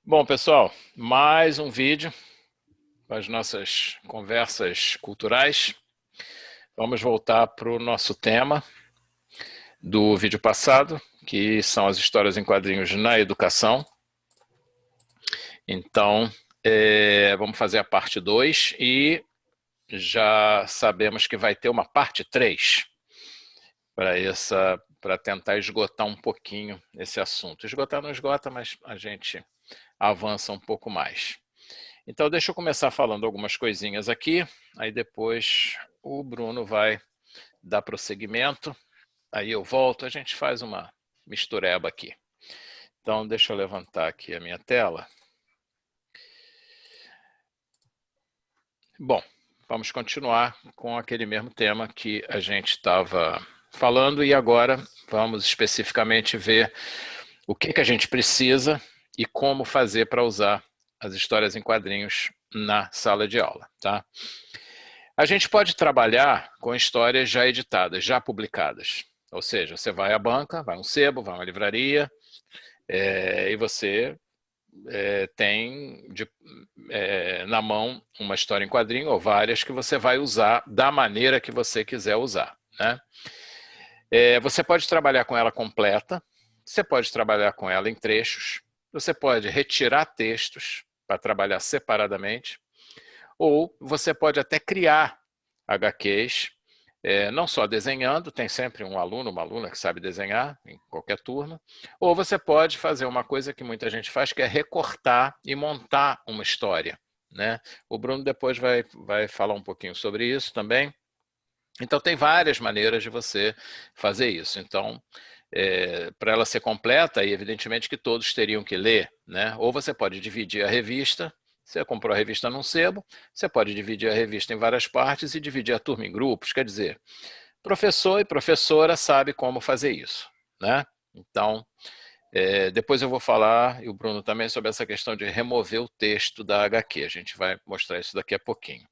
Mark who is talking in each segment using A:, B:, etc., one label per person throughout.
A: Bom, pessoal, mais um vídeo com as nossas conversas culturais. Vamos voltar para o nosso tema do vídeo passado, que são as histórias em quadrinhos na educação. Então, vamos fazer a parte 2 e já sabemos que vai ter uma parte 3 para tentar esgotar um pouquinho esse assunto. Esgotar não esgota, mas a gente avança um pouco mais. Então, deixa eu começar falando algumas coisinhas aqui, aí depois o Bruno vai dar prosseguimento, aí eu volto, a gente faz uma mistureba aqui. Então, deixa eu levantar aqui a minha tela. Bom, vamos continuar com aquele mesmo tema que a gente estava falando e agora vamos especificamente ver o que a gente precisa e como fazer para usar as histórias em quadrinhos na sala de aula, tá? A gente pode trabalhar com histórias já editadas, já publicadas. Ou seja, você vai à banca, vai a um sebo, vai a uma livraria, e você tem na mão uma história em quadrinho ou várias que você vai usar da maneira que você quiser usar, né? Você pode trabalhar com ela completa, você pode trabalhar com ela em trechos, você pode retirar textos para trabalhar separadamente, ou você pode até criar HQs, não só desenhando, tem sempre um aluno, uma aluna que sabe desenhar, em qualquer turma, ou você pode fazer uma coisa que muita gente faz, que é recortar e montar uma história, né? O Bruno depois vai falar um pouquinho sobre isso também. Então, tem várias maneiras de você fazer isso. Então, para ela ser completa, e evidentemente que todos teriam que ler, né? Ou você pode dividir a revista, você comprou a revista num sebo, você pode dividir a revista em várias partes e dividir a turma em grupos, quer dizer, professor e professora sabe como fazer isso, né? Então, depois eu vou falar, e o Bruno também, sobre essa questão de remover o texto da HQ, a gente vai mostrar isso daqui a pouquinho.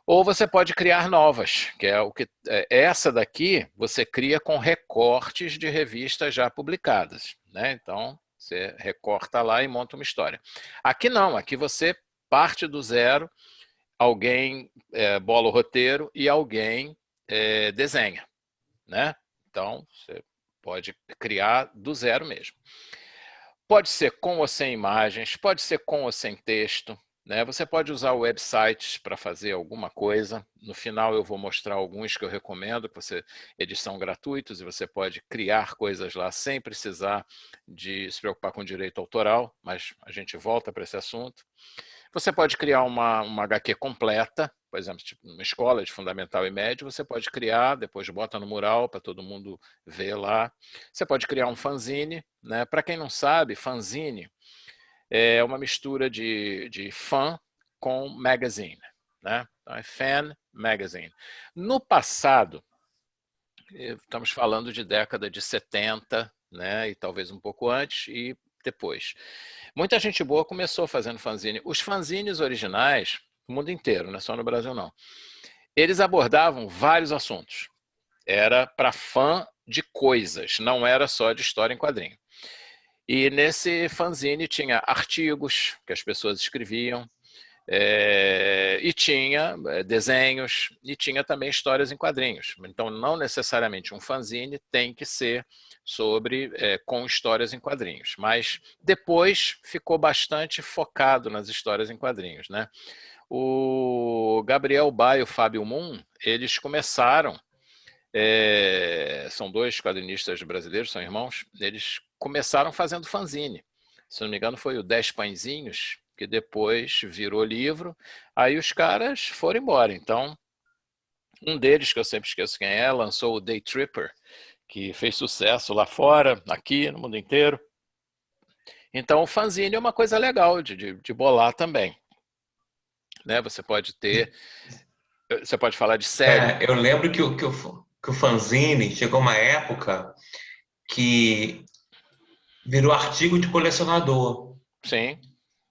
A: Ou você pode criar novas, que é o que essa daqui você cria com recortes de revistas já publicadas, né? Então, você recorta lá e monta uma história. Aqui não, aqui você parte do zero, alguém bola o roteiro e alguém desenha, né? Então, você pode criar do zero mesmo. Pode ser com ou sem imagens, pode ser com ou sem texto, né? Você pode usar websites para fazer alguma coisa. No final eu vou mostrar alguns que eu recomendo, eles são gratuitos e você pode criar coisas lá sem precisar de se preocupar com direito autoral, mas a gente volta para esse assunto. Você pode criar uma HQ completa, por exemplo, tipo uma escola de fundamental e médio, você pode criar, depois bota no mural para todo mundo ver lá. Você pode criar um fanzine, né? Para quem não sabe, fanzine é uma mistura de fan com magazine, né? Então é fan magazine. No passado, estamos falando de década de 70, né? E talvez um pouco antes e depois. Muita gente boa começou fazendo fanzine. Os fanzines originais, no mundo inteiro, não é só no Brasil não, eles abordavam vários assuntos. Era para fã de coisas, não era só de história em quadrinho. E nesse fanzine tinha artigos que as pessoas escreviam, e tinha desenhos, e tinha também histórias em quadrinhos. Então, não necessariamente um fanzine tem que ser com histórias em quadrinhos, mas depois ficou bastante focado nas histórias em quadrinhos, né? O Gabriel Ba e o Fábio Moon, eles começaram, são dois quadrinistas brasileiros, são irmãos, eles começaram fazendo fanzine. Se não me engano foi o 10 Pãezinhos, que depois virou livro, aí os caras foram embora. Então, um deles, que eu sempre esqueço quem é, lançou o Day Tripper, que fez sucesso lá fora, aqui, no mundo inteiro. Então, o fanzine é uma coisa legal de bolar também, né? Você pode falar de série.
B: Eu lembro que o fanzine chegou uma época que virou artigo de colecionador.
A: Sim,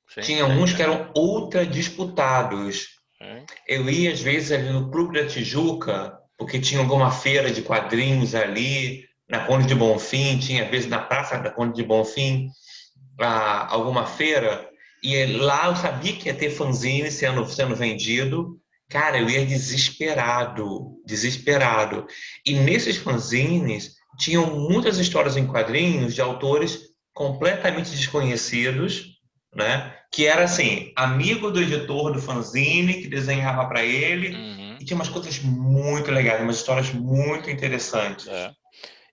A: sim,
B: Tinha uns que eram ultra disputados.
A: sim.
B: Eu ia, às vezes, ali no Clube da Tijuca, porque tinha alguma feira de quadrinhos ali, na Conde de Bonfim, tinha, às vezes, na Praça da Conde de Bonfim. a alguma feira e lá eu sabia que ia ter fanzine sendo vendido. Cara, eu ia desesperado, desesperado. E nesses fanzines tinham muitas histórias em quadrinhos de autores completamente desconhecidos, né? Que era assim, amigo do editor do fanzine, que desenhava para ele,
A: Uhum,
B: e tinha umas coisas muito legais, umas histórias muito interessantes.
A: é.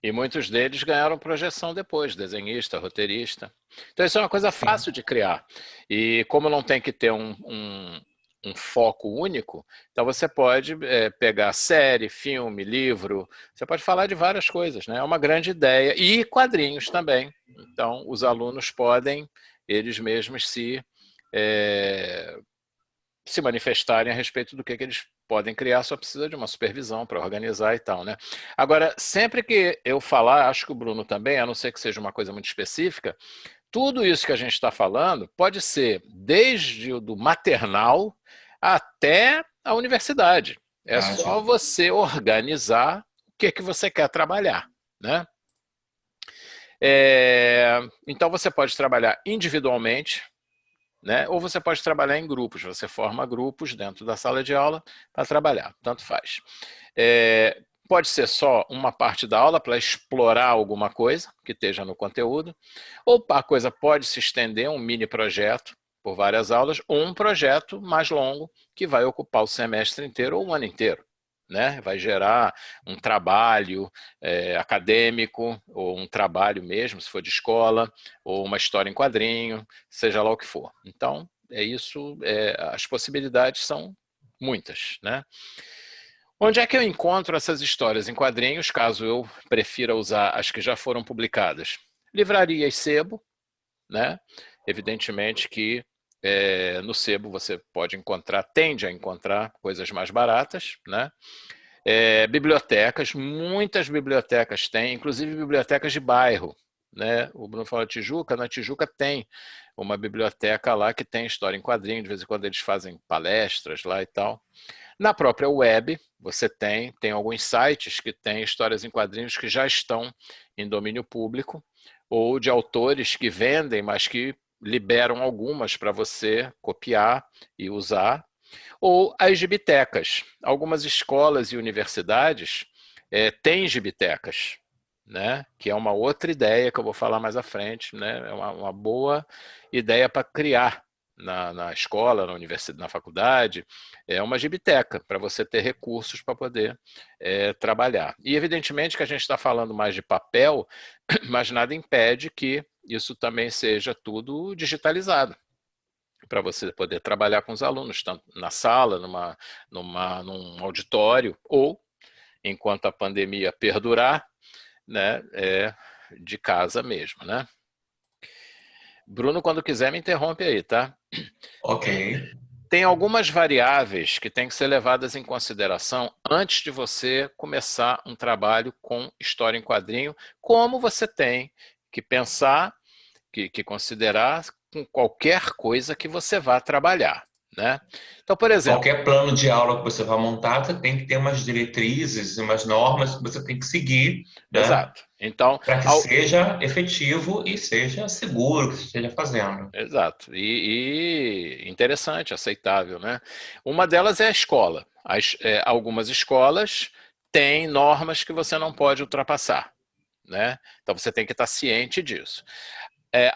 A: E muitos deles ganharam projeção depois, desenhista, roteirista. Então isso é uma coisa
B: Sim.
A: fácil de criar. E como não tem que ter um foco único, então você pode pegar série, filme, livro, você pode falar de várias coisas, né? É uma grande ideia. E quadrinhos também. Então os alunos podem, eles mesmos, é, se manifestarem a respeito do que eles podem criar, só precisa de uma supervisão para organizar e tal, né? Agora, sempre que eu falar, acho que o Bruno também, a não ser que seja uma coisa muito específica, tudo isso que a gente está falando pode ser desde o do maternal até a universidade. É só
B: Verdade.
A: você organizar o que você quer trabalhar, né? Então você pode trabalhar individualmente, né? Ou você pode trabalhar em grupos, você forma grupos dentro da sala de aula para trabalhar, tanto faz. Pode ser só uma parte da aula para explorar alguma coisa que esteja no conteúdo, ou a coisa pode se estender, um mini projeto por várias aulas, ou um projeto mais longo que vai ocupar o semestre inteiro ou o ano inteiro. Né? Vai gerar um trabalho acadêmico, ou um trabalho mesmo, se for de escola, ou uma história em quadrinho, seja lá o que for. Então, é isso, as possibilidades são muitas, né? Onde é que eu encontro essas histórias em quadrinhos, caso eu prefira usar as que já foram publicadas? Livrarias Sebo, né? Evidentemente que no Sebo você pode encontrar, tende a encontrar coisas mais baratas, né? Bibliotecas, muitas bibliotecas têm, inclusive bibliotecas de bairro, né? O Bruno falou Tijuca, na Tijuca tem uma biblioteca lá que tem história em quadrinho, de vez em quando eles fazem palestras lá e tal. Na própria web, você tem alguns sites que têm histórias em quadrinhos que já estão em domínio público, ou de autores que vendem, mas que liberam algumas para você copiar e usar, ou as gibitecas. Algumas escolas e universidades têm gibitecas, né? Que é uma outra ideia que eu vou falar mais à frente, né? É uma boa ideia para criar na escola, na universidade, na faculdade, é uma gibiteca para você ter recursos para poder trabalhar. E evidentemente que a gente está falando mais de papel, mas nada impede que isso também seja tudo digitalizado para você poder trabalhar com os alunos, tanto na sala, num auditório, ou, enquanto a pandemia perdurar, né, de casa mesmo, né? Bruno, quando quiser, me interrompe aí, tá?
B: Ok.
A: Tem algumas variáveis que têm que ser levadas em consideração antes de você começar um trabalho com história em quadrinho, como você tem que pensar, que considerar com qualquer coisa que você vá trabalhar, né? Então, por exemplo,
B: Qualquer plano de aula que você vai montar, você tem que ter umas diretrizes, umas normas que você tem que seguir, né?
A: exato. Então,
B: Para que seja efetivo e seja seguro que você esteja fazendo.
A: exato. E interessante, aceitável, né? Uma delas é a escola. Algumas escolas têm normas que você não pode ultrapassar, né? Então você tem que estar ciente disso.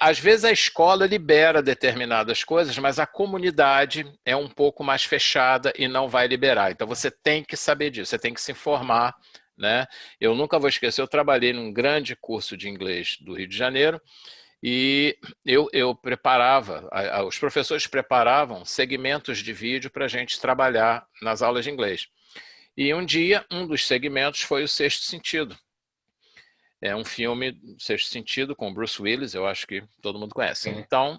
A: Às vezes a escola libera determinadas coisas, mas a comunidade é um pouco mais fechada e não vai liberar. Então você tem que saber disso, você tem que se informar, né? Eu nunca vou esquecer, eu trabalhei num grande curso de inglês do Rio de Janeiro e eu preparava, os professores preparavam segmentos de vídeo para a gente trabalhar nas aulas de inglês. E um dia, um dos segmentos foi o Sexto Sentido. É um filme, Sexto Sentido, com Bruce Willis, eu acho que todo mundo conhece.
B: Sim.
A: Então,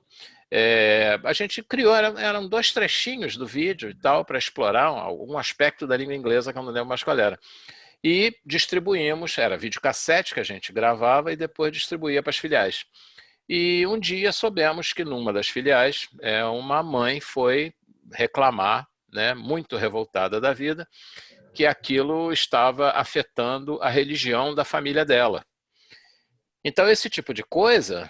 A: a gente criou, eram dois trechinhos do vídeo e tal, para explorar algum aspecto da língua inglesa, que eu não lembro mais qual era. E distribuímos, era videocassete que a gente gravava e depois distribuía para as filiais. E um dia soubemos que numa das filiais, uma mãe foi reclamar, né, muito revoltada da vida, que aquilo estava afetando a religião da família dela. Então, esse tipo de coisa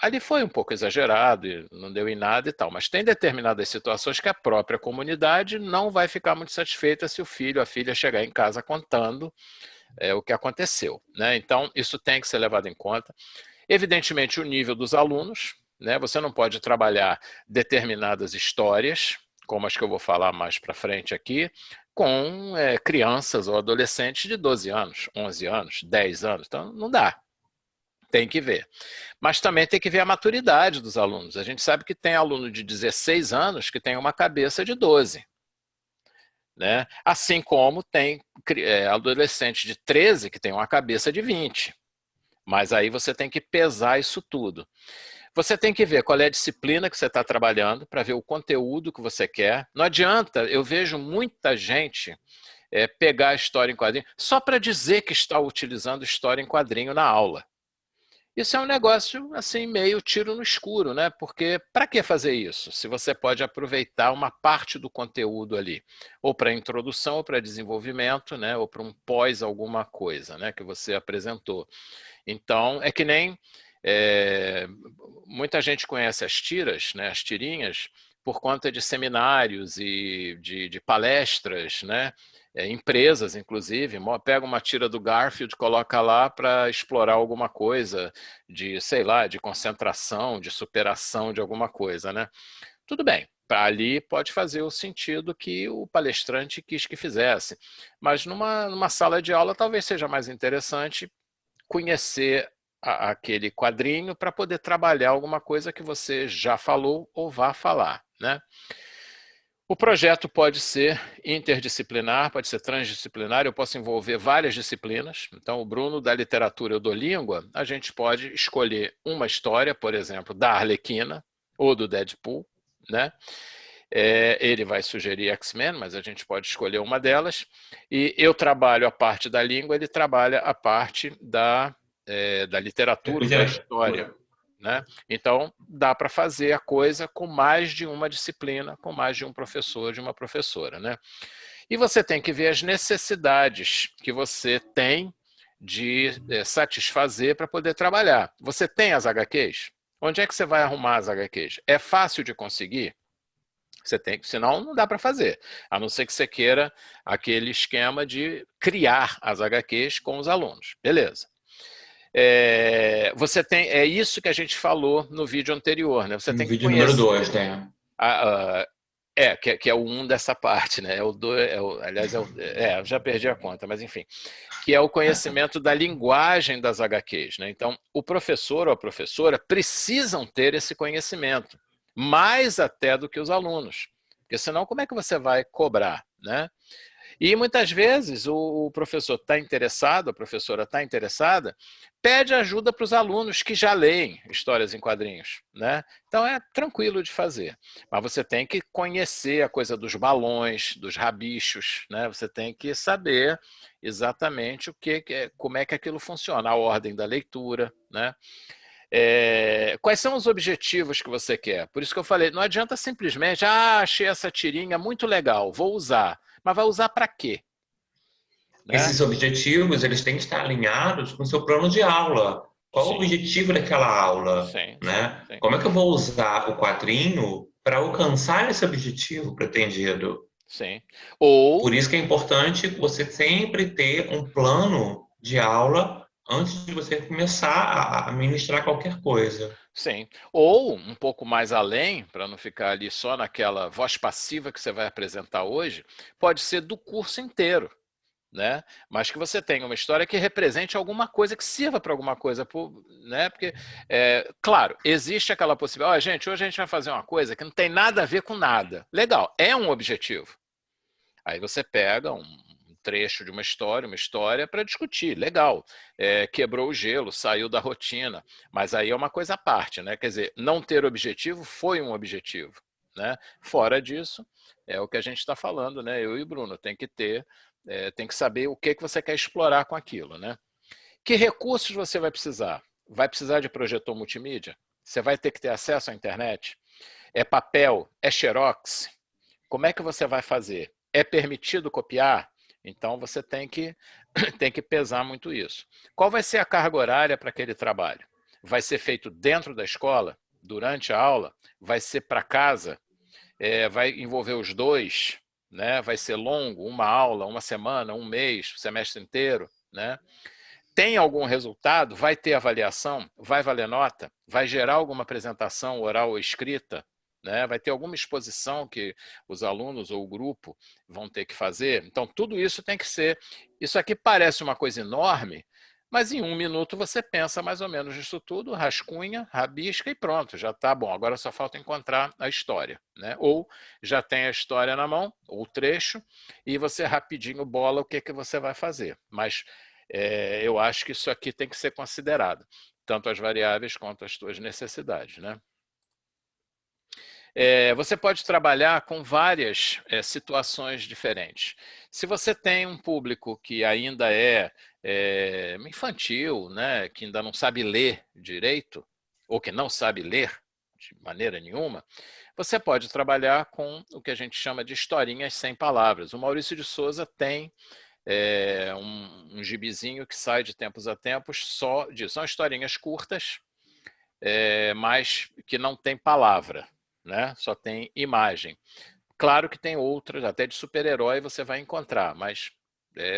A: ali foi um pouco exagerado, e não deu em nada e tal, mas tem determinadas situações que a própria comunidade não vai ficar muito satisfeita se o filho ou a filha chegar em casa contando o que aconteceu, né? Então, isso tem que ser levado em conta. Evidentemente, o nível dos alunos, né? Você não pode trabalhar determinadas histórias, como as que eu vou falar mais para frente aqui, com crianças ou adolescentes de 12 anos, 11 anos, 10 anos. Então, não dá. Tem que ver. Mas também tem que ver a maturidade dos alunos. A gente sabe que tem aluno de 16 anos que tem uma cabeça de 12. Né? Assim como tem adolescente de 13 que tem uma cabeça de 20. Mas aí você tem que pesar isso tudo. Você tem que ver qual é a disciplina que você está trabalhando para ver o conteúdo que você quer. Não adianta, eu vejo muita gente pegar a história em quadrinho só para dizer que está utilizando história em quadrinho na aula. Isso é um negócio assim meio tiro no escuro, né? Porque para que fazer isso? Se você pode aproveitar uma parte do conteúdo ali, ou para introdução, ou para desenvolvimento, né? Ou para um pós alguma coisa, né? Que você apresentou. Então é que nem muita gente conhece as tiras, né? As tirinhas por conta de seminários e de palestras, né? Empresas, inclusive, pega uma tira do Garfield, coloca lá para explorar alguma coisa de, sei lá, de concentração, de superação de alguma coisa, né? Tudo bem, ali pode fazer o sentido que o palestrante quis que fizesse, mas numa sala de aula talvez seja mais interessante conhecer aquele quadrinho para poder trabalhar alguma coisa que você já falou ou vá falar, né? O projeto pode ser interdisciplinar, pode ser transdisciplinar, eu posso envolver várias disciplinas. Então, o Bruno da literatura ou do língua, a gente pode escolher uma história, por exemplo, da Arlequina ou do Deadpool, né? Ele vai sugerir X-Men, mas a gente pode escolher uma delas. E eu trabalho a parte da língua, ele trabalha a parte da literatura, da história. Né? Então, dá para fazer a coisa com mais de uma disciplina, com mais de um professor, de uma professora. Né? E você tem que ver as necessidades que você tem de satisfazer para poder trabalhar. Você tem as HQs? Onde é que você vai arrumar as HQs? É fácil de conseguir? Você tem, senão não dá para fazer, a não ser que você queira aquele esquema de criar as HQs com os alunos. Beleza. Você tem, é isso que a gente falou no vídeo anterior, né? Você
B: No
A: tem que
B: vídeo número
A: conhecer.
B: 2, né?
A: Que é o 1 dessa parte, né? Aliás, eu já perdi a conta, mas enfim. Que é o conhecimento da linguagem das HQs, né? Então, o professor ou a professora precisam ter esse conhecimento, mais até do que os alunos. Porque senão, como é que você vai cobrar, né? E muitas vezes o professor está interessado, a professora está interessada, pede ajuda para os alunos que já leem histórias em quadrinhos, né? Então é tranquilo de fazer. Mas você tem que conhecer a coisa dos balões, dos rabichos, né? Você tem que saber exatamente como é que aquilo funciona, a ordem da leitura, né? Quais são os objetivos que você quer? Por isso que eu falei, não adianta simplesmente, achei essa tirinha muito legal, vou usar. Mas vai usar para quê? Né?
B: Esses objetivos, eles têm que estar alinhados com o seu plano de aula. Qual o
A: Sim,
B: objetivo daquela aula,
A: sim, sim,
B: né?
A: sim.
B: Como é que eu vou usar o quadrinho para alcançar esse objetivo pretendido?
A: Sim. Ou,
B: Por isso que é importante você sempre ter um plano de aula antes de você começar a ministrar qualquer coisa.
A: sim. Ou um pouco mais além, para não ficar ali só naquela voz passiva que você vai apresentar hoje, pode ser do curso inteiro. Né? Mas que você tenha uma história que represente alguma coisa, que sirva para alguma coisa, né? Porque, claro, existe aquela possibilidade, gente, hoje a gente vai fazer uma coisa que não tem nada a ver com nada. Legal, é um objetivo. Aí você pega um trecho de uma história para discutir, legal, quebrou o gelo, saiu da rotina, mas aí é uma coisa à parte, né? Quer dizer, não ter objetivo foi um objetivo, né? Fora disso, é o que a gente está falando, né? Eu e o Bruno, tem que saber o que você quer explorar com aquilo, né? Que recursos você vai precisar? Vai precisar de projetor multimídia? Você vai ter que ter acesso à internet? É papel? É xerox? Como é que você vai fazer? É permitido copiar? Então você tem que pesar muito isso. Qual vai ser a carga horária para aquele trabalho? vai ser feito dentro da escola, durante a aula, vai ser para casa, vai envolver os dois, né? Vai ser longo, uma aula, uma semana, um mês, o semestre inteiro, né? Tem algum resultado? Vai ter avaliação? Vai valer nota? Vai gerar alguma apresentação oral ou escrita? Né? Vai ter alguma exposição que os alunos ou o grupo vão ter que fazer? Então, tudo isso tem que ser... Isso aqui parece uma coisa enorme, mas em 1 minuto você pensa mais ou menos nisso tudo, rascunha, rabisca e pronto, já está bom. Agora só falta encontrar a história, né? Ou já tem a história na mão, ou o trecho, e você rapidinho bola o que, que você vai fazer. Mas eu acho que isso aqui tem que ser considerado, tanto as variáveis quanto as suas necessidades, né? Você pode trabalhar com várias situações diferentes. Se você tem um público que ainda é infantil, né, que ainda não sabe ler direito, ou que não sabe ler de maneira nenhuma, você pode trabalhar com o que a gente chama de historinhas sem palavras. O Maurício de Souza tem um gibizinho que sai de tempos a tempos só disso. São historinhas curtas, mas que não tem palavra, né? Só tem imagem. Claro que tem outras, até de super-herói você vai encontrar, mas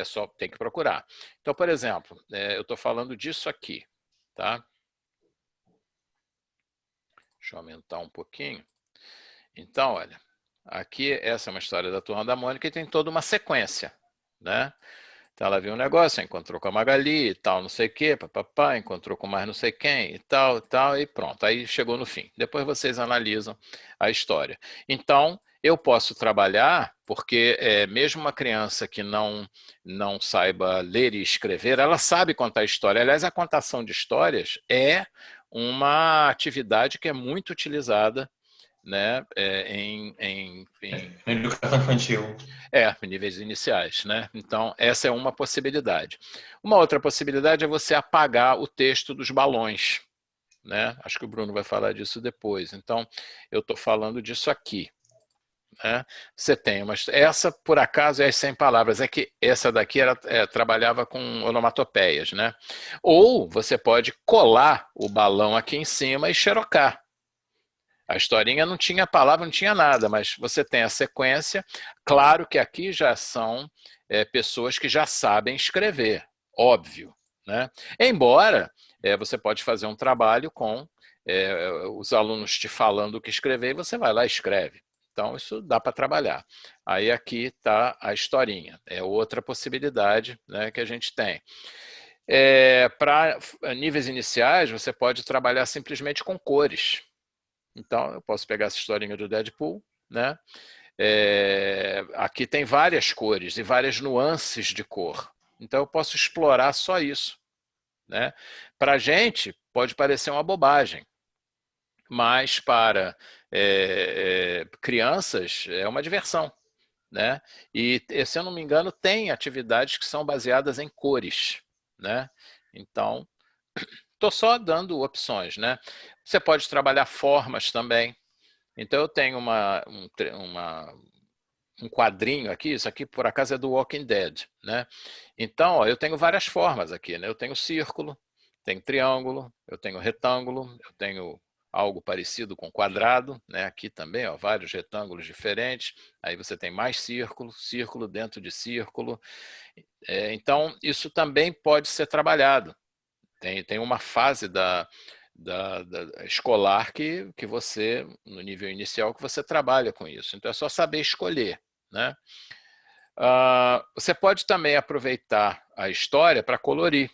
A: só tem que procurar. Então, por exemplo, eu estou falando disso aqui, tá? Deixa eu aumentar um pouquinho. Então, olha, aqui essa é uma história da Turma da Mônica e tem toda uma sequência, né? Então ela viu um negócio, encontrou com a Magali e tal, não sei o quê, papapá, encontrou com mais não sei quem e tal, e pronto. Aí chegou no fim. Depois vocês analisam a história. Então, eu posso trabalhar, porque mesmo uma criança que não saiba ler e escrever, ela sabe contar história. Aliás, a contação de histórias é uma atividade que é muito utilizada, né,
B: Na educação infantil.
A: níveis iniciais, né? Então, essa é uma possibilidade. Uma outra possibilidade é você apagar o texto dos balões, né? Acho que o Bruno vai falar disso depois. Então, eu estou falando disso aqui, né? Você tem essa, por acaso, é as 100 palavras. É que essa daqui trabalhava com onomatopeias, né? Ou você pode colar o balão aqui em cima e xerocar. A historinha não tinha palavra, não tinha nada, mas você tem a sequência. Claro que aqui já são pessoas que já sabem escrever, óbvio, né? Embora você pode fazer um trabalho com os alunos te falando o que escrever e você vai lá e escreve. Então, isso dá para trabalhar. Aí aqui está a historinha. É outra possibilidade, né, que a gente tem. Para níveis iniciais, você pode trabalhar simplesmente com cores. Então, eu posso pegar essa historinha do Deadpool, né? Aqui tem várias cores e várias nuances de cor. Então, eu posso explorar só isso, né? Para a gente, pode parecer uma bobagem, mas para crianças é uma diversão, né? E, se eu não me engano, tem atividades que são baseadas em cores, né? Então, estou só dando opções, né? Você pode trabalhar formas também. Então eu tenho um quadrinho aqui, isso aqui por acaso é do Walking Dead, né? Então, ó, eu tenho várias formas aqui, né? Eu tenho círculo, tenho triângulo, eu tenho retângulo, eu tenho algo parecido com quadrado, né? Aqui também, ó, vários retângulos diferentes. Aí você tem mais círculo, círculo dentro de círculo. Então, isso também pode ser trabalhado. Tem uma fase da escolar que você, no nível inicial, que você trabalha com isso. Então, é só saber escolher, né? Você pode também aproveitar a história para colorir.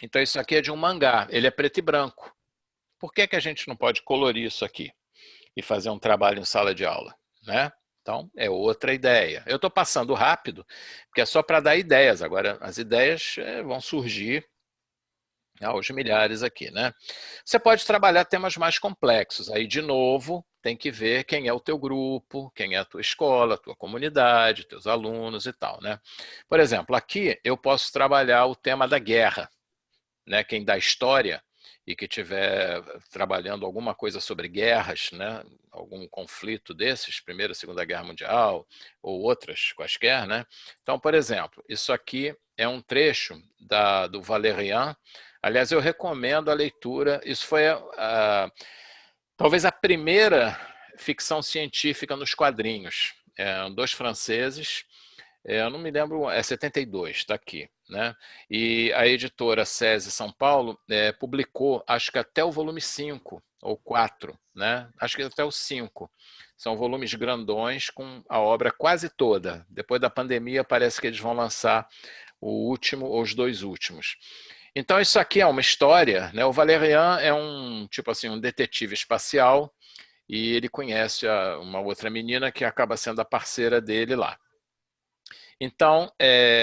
A: Então, isso aqui é de um mangá, ele é preto e branco. Por que a gente não pode colorir isso aqui e fazer um trabalho em sala de aula, né? Então, é outra ideia. Eu estou passando rápido, porque é só para dar ideias. Agora, as ideias vão surgir aos milhares aqui, né? Você pode trabalhar temas mais complexos. Aí, de novo, tem que ver quem é o teu grupo, quem é a tua escola, a tua comunidade, teus alunos e tal, né? Por exemplo, aqui eu posso trabalhar o tema da guerra, né? Quem dá história e que estiver trabalhando alguma coisa sobre guerras, né? Algum conflito desses, Primeira e Segunda Guerra Mundial, ou outras quaisquer, né? Então, por exemplo, isso aqui é um trecho do Valerian, Aliás, eu recomendo a leitura. Isso foi talvez a primeira ficção científica nos quadrinhos. Dois franceses, eu não me lembro, é 72, está aqui, né? E a editora SESI São Paulo publicou, acho que até o volume 5 ou 4, né? Acho que até o 5. São volumes grandões com a obra quase toda. Depois da pandemia, parece que eles vão lançar o último ou os dois últimos. Então, isso aqui é uma história, né? O Valerian é tipo assim, um detetive espacial e ele conhece uma outra menina que acaba sendo a parceira dele lá. Então,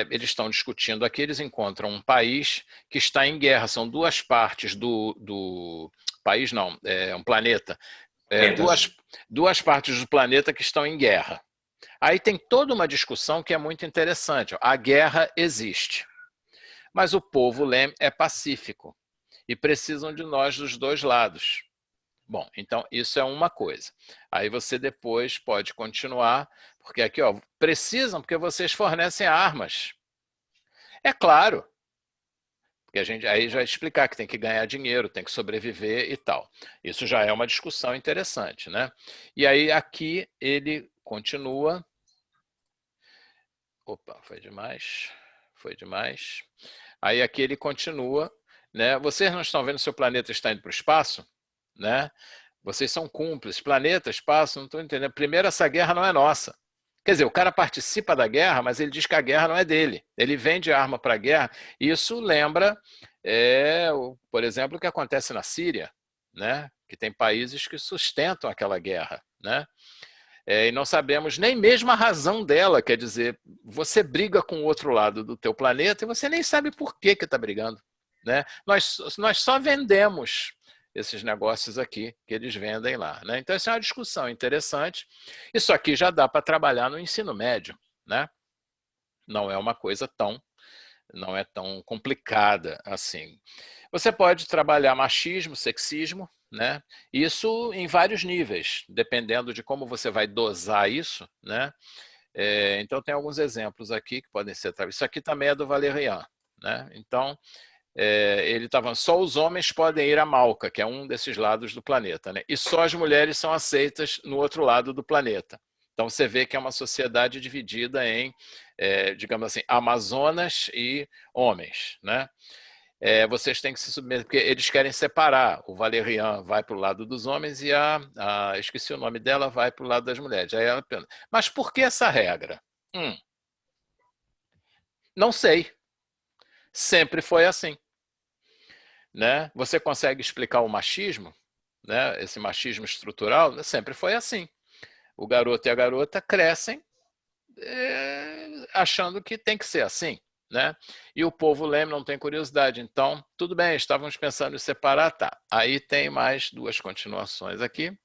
A: eles estão discutindo aqui, eles encontram um país que está em guerra, são duas partes do país, não, um planeta, duas partes do planeta que estão em guerra. Aí tem toda uma discussão que é muito interessante. A guerra existe, mas o povo Lem é pacífico e precisam de nós dos dois lados. Bom, então isso é uma coisa. Aí você depois pode continuar, porque aqui, ó, precisam porque vocês fornecem armas. É claro, porque a gente aí já vai explicar que tem que ganhar dinheiro, tem que sobreviver e tal. Isso já é uma discussão interessante, né? E aí aqui ele continua. Opa, foi demais. Foi demais. Aí aqui ele continua, né? Vocês não estão vendo se o planeta está indo para o espaço, né? Vocês são cúmplices, planeta, espaço, não estou entendendo. Primeiro, essa guerra não é nossa. Quer dizer, o cara participa da guerra, mas ele diz que a guerra não é dele. Ele vende arma para a guerra. Isso lembra, por exemplo, o que acontece na Síria, né? Que tem países que sustentam aquela guerra, né? E não sabemos nem mesmo a razão dela, quer dizer, você briga com o outro lado do teu planeta e você nem sabe por que está brigando, né? Nós só vendemos esses negócios aqui que eles vendem lá, né? Então, essa é uma discussão interessante. Isso aqui já dá para trabalhar no ensino médio, né? Não é uma coisa não é tão complicada assim. Você pode trabalhar machismo, sexismo, né? Isso em vários níveis, dependendo de como você vai dosar isso, né? Então, tem alguns exemplos aqui que podem ser... Isso aqui também é do Valerian, né? Então, ele estava só os homens podem ir a Malca, que é um desses lados do planeta, né? E só as mulheres são aceitas no outro lado do planeta. Então, você vê que é uma sociedade dividida em, digamos assim, Amazonas e homens, né? Vocês têm que se submeter, porque eles querem separar. O Valerian vai para o lado dos homens e esqueci o nome dela, vai para o lado das mulheres. Aí ela pergunta, mas por que essa regra? Não sei. Sempre foi assim. Né? Você consegue explicar o machismo? Né? Esse machismo estrutural? Sempre foi assim. O garoto e a garota crescem achando que tem que ser assim. Né? E o povo Leme não tem curiosidade. Então, tudo bem, estávamos pensando em separar, tá. Aí tem mais duas continuações aqui.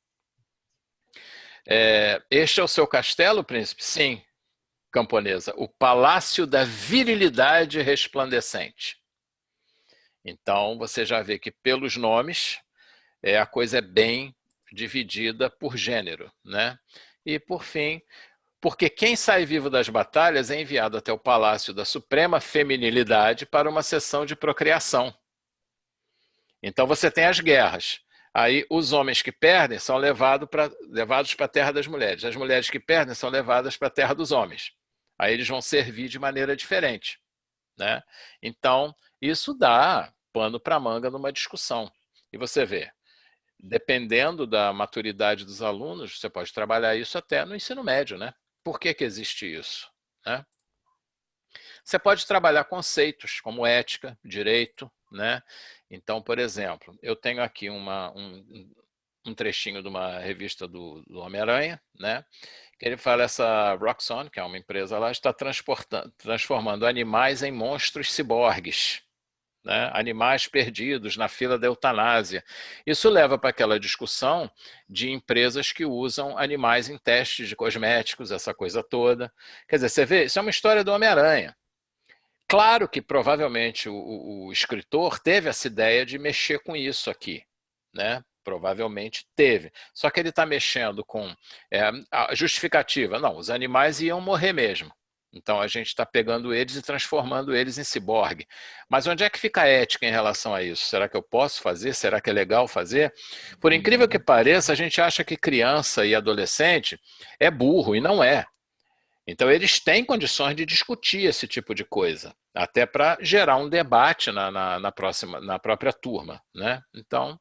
A: Este é o seu castelo, príncipe? Sim, camponesa. O palácio da virilidade resplandecente. Então, você já vê que pelos nomes, a coisa é bem dividida por gênero, né? E, por fim, porque quem sai vivo das batalhas é enviado até o Palácio da Suprema Feminilidade para uma sessão de procriação. Então você tem as guerras. Aí os homens que perdem são levados para a terra das mulheres. As mulheres que perdem são levadas para a terra dos homens. Aí eles vão servir de maneira diferente, né? Então, isso dá pano para manga numa discussão. E você vê, dependendo da maturidade dos alunos, você pode trabalhar isso até no ensino médio, né? Por que existe isso? Né? Você pode trabalhar conceitos como ética, direito, né? Então, por exemplo, eu tenho aqui um trechinho de uma revista do Homem-Aranha, né? Que ele fala essa Roxxon, que é uma empresa lá, está transformando animais em monstros ciborgues. Né? Animais perdidos na fila da eutanásia. Isso leva para aquela discussão de empresas que usam animais em testes de cosméticos, essa coisa toda. Quer dizer, você vê, isso é uma história do Homem-Aranha. Claro que provavelmente o escritor teve essa ideia de mexer com isso aqui, né? Provavelmente teve. Só que ele está mexendo com a justificativa. Não, os animais iam morrer mesmo. Então a gente está pegando eles e transformando eles em ciborgue. Mas onde é que fica a ética em relação a isso? Será que eu posso fazer? Será que é legal fazer? Por incrível que pareça, a gente acha que criança e adolescente é burro, e não é. Então eles têm condições de discutir esse tipo de coisa, até para gerar um debate na própria turma, né? Então,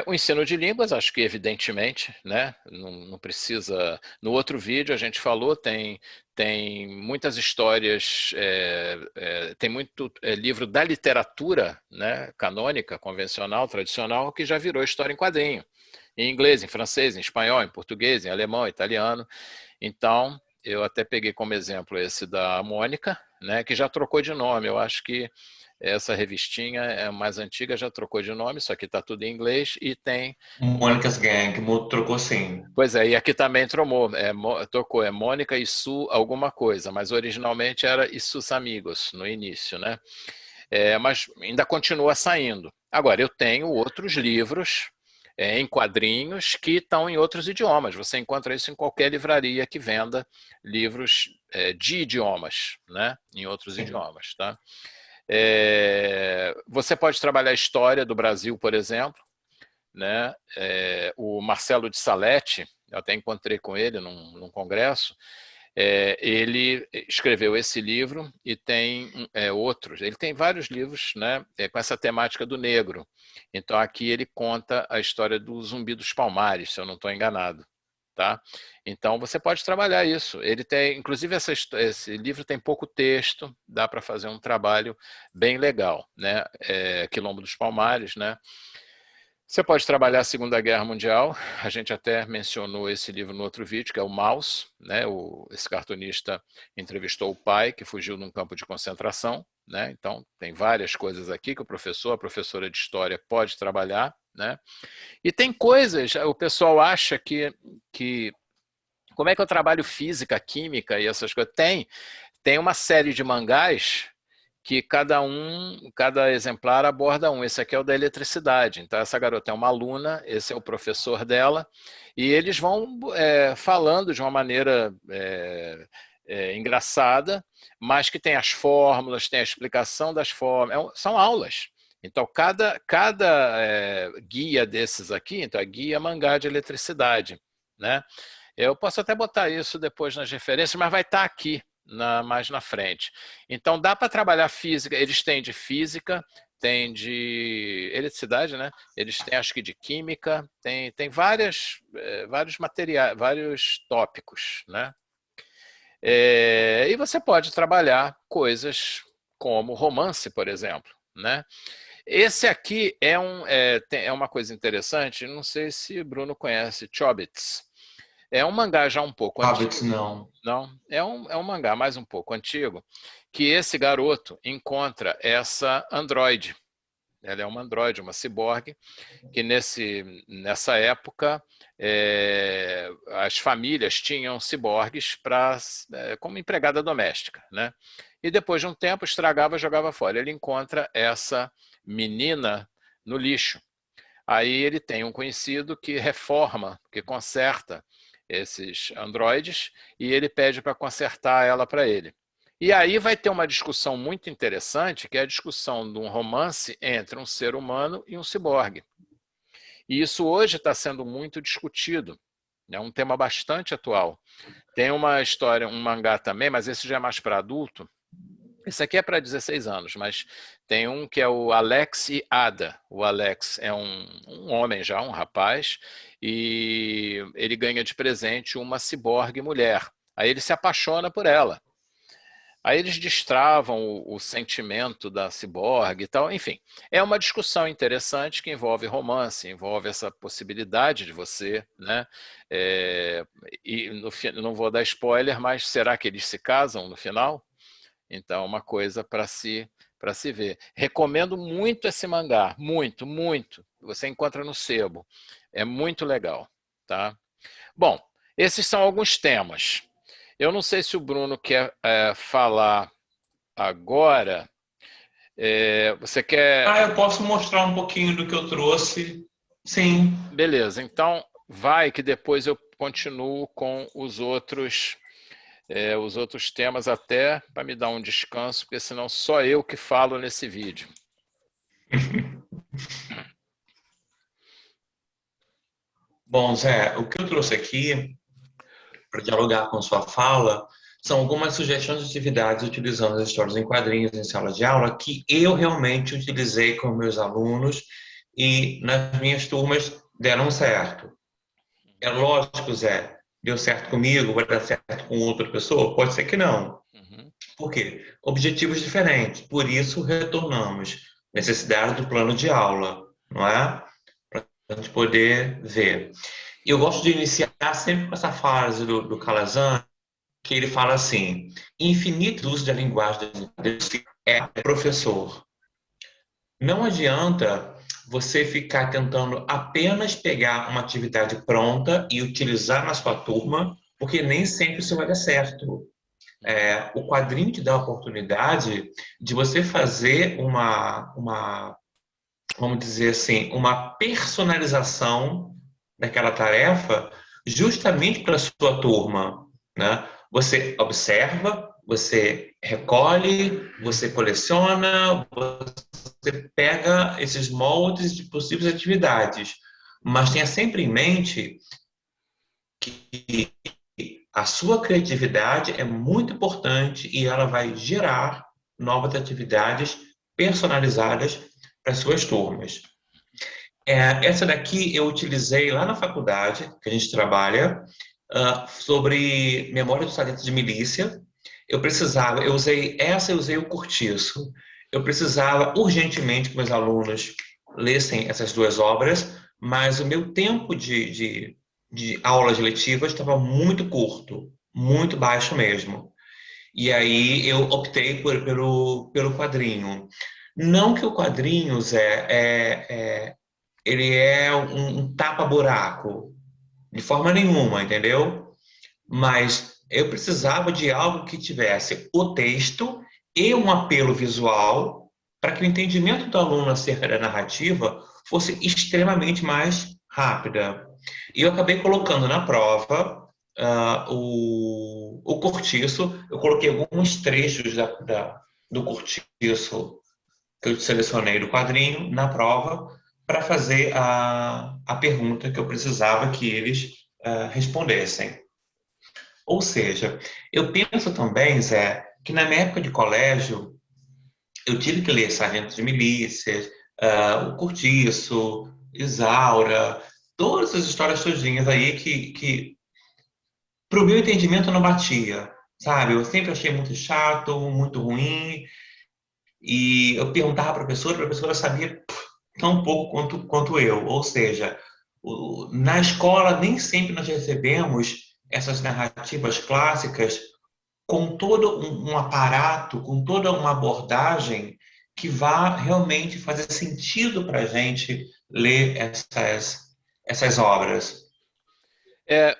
A: o ensino de línguas, acho que evidentemente, né? Não precisa. No outro vídeo a gente falou, tem muitas histórias, tem muito livro da literatura, né, canônica, convencional, tradicional, que já virou história em quadrinho. Em inglês, em francês, em espanhol, em português, em alemão, italiano. Então, eu até peguei como exemplo esse da Mônica, né, que já trocou de nome. Eu acho que essa revistinha é mais antiga, já trocou de nome, isso aqui está tudo em inglês e tem...
B: Mônica's Gang, trocou sim.
A: Pois é, e aqui também trocou, é Mônica e Su alguma coisa, mas originalmente era E Sus Amigos, no início, né? Mas ainda continua saindo. Agora, eu tenho outros livros em quadrinhos que estão em outros idiomas. Você encontra isso em qualquer livraria que venda livros de idiomas, né? Em outros idiomas, tá? Você pode trabalhar a história do Brasil, por exemplo, né? O Marcelo de Salete, eu até encontrei com ele num congresso, ele escreveu esse livro e tem outros. Ele tem vários livros, né, com essa temática do negro. Então aqui ele conta a história do Zumbi dos Palmares, se eu não estou enganado. Tá? Então você pode trabalhar isso. Ele tem, inclusive esse livro tem pouco texto, dá para fazer um trabalho bem legal, né? Quilombo dos Palmares, né? Você pode trabalhar a Segunda Guerra Mundial, a gente até mencionou esse livro no outro vídeo, que é o Maus, né? Esse cartunista entrevistou o pai, que fugiu num campo de concentração, né? Então, tem várias coisas aqui que a professora de história pode trabalhar, né? E tem coisas, o pessoal acha que como é que eu trabalho física, química e essas coisas? Tem uma série de mangás que cada exemplar aborda um. Esse aqui é o da eletricidade. Então, essa garota é uma aluna, esse é o professor dela, e eles vão falando de uma maneira engraçada, mas que tem as fórmulas, tem a explicação das fórmulas, são aulas. Então, cada guia desses aqui, então é guia mangá de eletricidade, né? Eu posso até botar isso depois nas referências, mas vai estar aqui, mais na frente. Então, dá para trabalhar física, eles têm de física, tem de eletricidade, né? Eles têm, acho que, de química, tem vários materiais, vários tópicos, né? E você pode trabalhar coisas como romance, por exemplo, né? Esse aqui é uma coisa interessante, não sei se o Bruno conhece, Chobits. É um mangá já um pouco
B: Hobbits,
A: antigo.
B: não.
A: Não, é um mangá mais um pouco antigo, que esse garoto encontra essa androide. Ela é uma androide, uma ciborgue, que nessa época as famílias tinham ciborgues como empregada doméstica, né? E depois de um tempo estragava, jogava fora. Ele encontra essa menina no lixo. Aí ele tem um conhecido que reforma, que conserta esses androides, e ele pede para consertar ela para ele. E aí vai ter uma discussão muito interessante, que é a discussão de um romance entre um ser humano e um ciborgue. E isso hoje está sendo muito discutido. É um tema bastante atual. Tem uma história, um mangá também, mas esse já é mais para adulto. Esse aqui é para 16 anos, mas tem um que é o Alex e Ada. O Alex é um homem já, um rapaz, e ele ganha de presente uma ciborgue mulher. Aí ele se apaixona por ela. Aí eles destravam o sentimento da ciborgue e tal. Enfim, é uma discussão interessante que envolve romance, envolve essa possibilidade de você, né? E não vou dar spoiler, mas será que eles se casam no final? Então, é uma coisa para se ver. Recomendo muito esse mangá, muito, muito. Você encontra no sebo. É muito legal, tá? Bom, esses são alguns temas. Eu não sei se o Bruno quer falar agora. Você quer...
B: Eu posso mostrar um pouquinho do que eu trouxe. Sim.
A: Beleza, então vai que depois eu continuo com os outros temas até para me dar um descanso, porque senão só eu que falo nesse vídeo.
B: Bom, Zé, o que eu trouxe aqui para dialogar com sua fala são algumas sugestões de atividades utilizando as histórias em quadrinhos em sala de aula que eu realmente utilizei com meus alunos e nas minhas turmas deram certo. É lógico, Zé, deu certo comigo, vai dar certo com outra pessoa? Pode ser que não.
A: Uhum.
B: Por quê? Objetivos diferentes. Por isso, retornamos. Necessidade do plano de aula, não é? Para a gente poder ver. E eu gosto de iniciar sempre com essa frase do Calazan, que ele fala assim: infinito uso da linguagem é professor. Não adianta você ficar tentando apenas pegar uma atividade pronta e utilizar na sua turma, porque nem sempre isso vai dar certo. O quadrinho te dá a oportunidade de você fazer vamos dizer assim, uma personalização daquela tarefa justamente para a sua turma, né? Você observa, você recolhe, você coleciona, você pega esses moldes de possíveis atividades, mas tenha sempre em mente que a sua criatividade é muito importante e ela vai gerar novas atividades personalizadas para as suas turmas. Essa daqui eu utilizei lá na faculdade, que a gente trabalha, sobre memória dos talentos de milícia. Eu usei o Curtiço. Eu precisava urgentemente que meus alunos lessem essas duas obras, mas o meu tempo de aulas letivas estava muito curto, muito baixo mesmo. E aí eu optei pelo quadrinho. Não que o quadrinho, Zé, ele é um tapa-buraco, de forma nenhuma, entendeu? Mas eu precisava de algo que tivesse o texto e um apelo visual para que o entendimento do aluno acerca da narrativa fosse extremamente mais rápida. E eu acabei colocando na prova o cortiço, eu coloquei alguns trechos do cortiço que eu selecionei do quadrinho na prova para fazer a pergunta que eu precisava que eles respondessem. Ou seja, eu penso também, Zé, que na minha época de colégio, eu tive que ler Sargento de Milícias, o Curtiço, Isaura, todas as histórias todinhas aí que para o meu entendimento não batia, sabe? Eu sempre achei muito chato, muito ruim, e eu perguntava à professora, a professora sabia tão pouco quanto eu. Ou seja, na escola nem sempre nós recebemos essas narrativas clássicas com todo um aparato, com toda uma abordagem que vá realmente fazer sentido para a gente ler essas obras.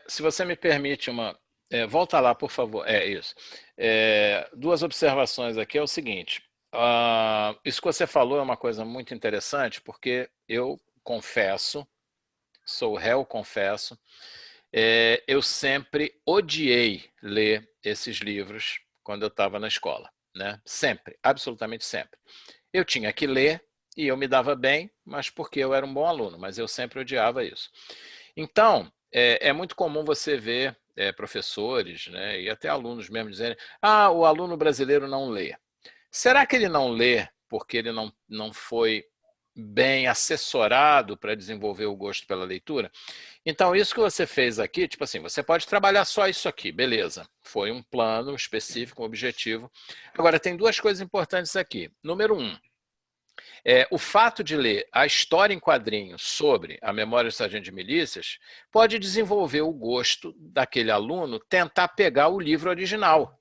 A: Se você me permite volta lá, por favor. É isso. Duas observações aqui é o seguinte. Isso que você falou é uma coisa muito interessante, porque eu confesso, sou réu, confesso, eu sempre odiei ler esses livros quando eu estava na escola, né? Sempre, absolutamente sempre. Eu tinha que ler e eu me dava bem, mas porque eu era um bom aluno, mas eu sempre odiava isso. Então, é muito comum você ver professores, né, e até alunos mesmo dizerem: o aluno brasileiro não lê. Será que ele não lê porque ele não foi bem assessorado para desenvolver o gosto pela leitura? Então, isso que você fez aqui, tipo assim, você pode trabalhar só isso aqui, beleza. Foi um plano específico, um objetivo. Agora, tem duas coisas importantes aqui. Número um, o fato de ler a história em quadrinhos sobre a memória do sargento de milícias pode desenvolver o gosto daquele aluno tentar pegar o livro original.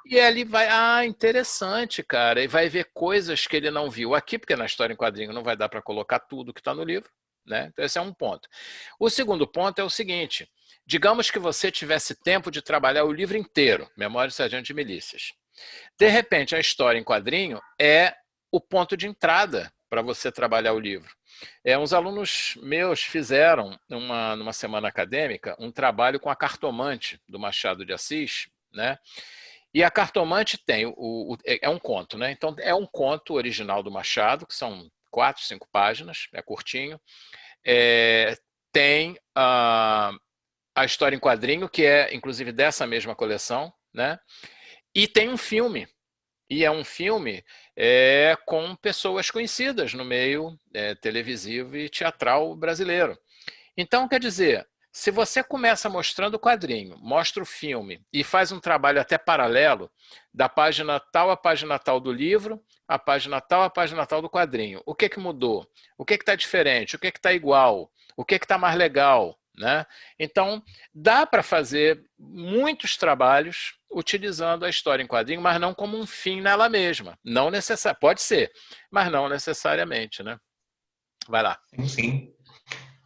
A: E ele vai, interessante, cara, e vai ver coisas que ele não viu aqui, porque na história em quadrinho não vai dar para colocar tudo que está no livro, né? Então esse é um ponto. O segundo ponto é o seguinte: digamos que você tivesse tempo de trabalhar o livro inteiro, Memória do Sargento de Milícias. De repente, a história em quadrinho é o ponto de entrada para você trabalhar o livro? Uns alunos meus fizeram, numa semana acadêmica, um trabalho com a Cartomante, do Machado de Assis, né? E a Cartomante tem, é um conto, né? Então, é um conto original do Machado, que são 4, 5 páginas, é curtinho. Tem a história em quadrinho, que é, inclusive, dessa mesma coleção, né? E tem um filme. E é um filme com pessoas conhecidas no meio televisivo e teatral brasileiro. Então, quer dizer, se você começa mostrando o quadrinho, mostra o filme e faz um trabalho até paralelo, da página tal à página tal do livro, a página tal à página tal do quadrinho, o que mudou? O que está diferente? O que está igual? O que está mais legal? Né? Então, dá para fazer muitos trabalhos utilizando a história em quadrinho, mas não como um fim nela mesma. Não necessariamente, pode ser, mas não necessariamente. Né? Vai lá.
B: Sim, sim.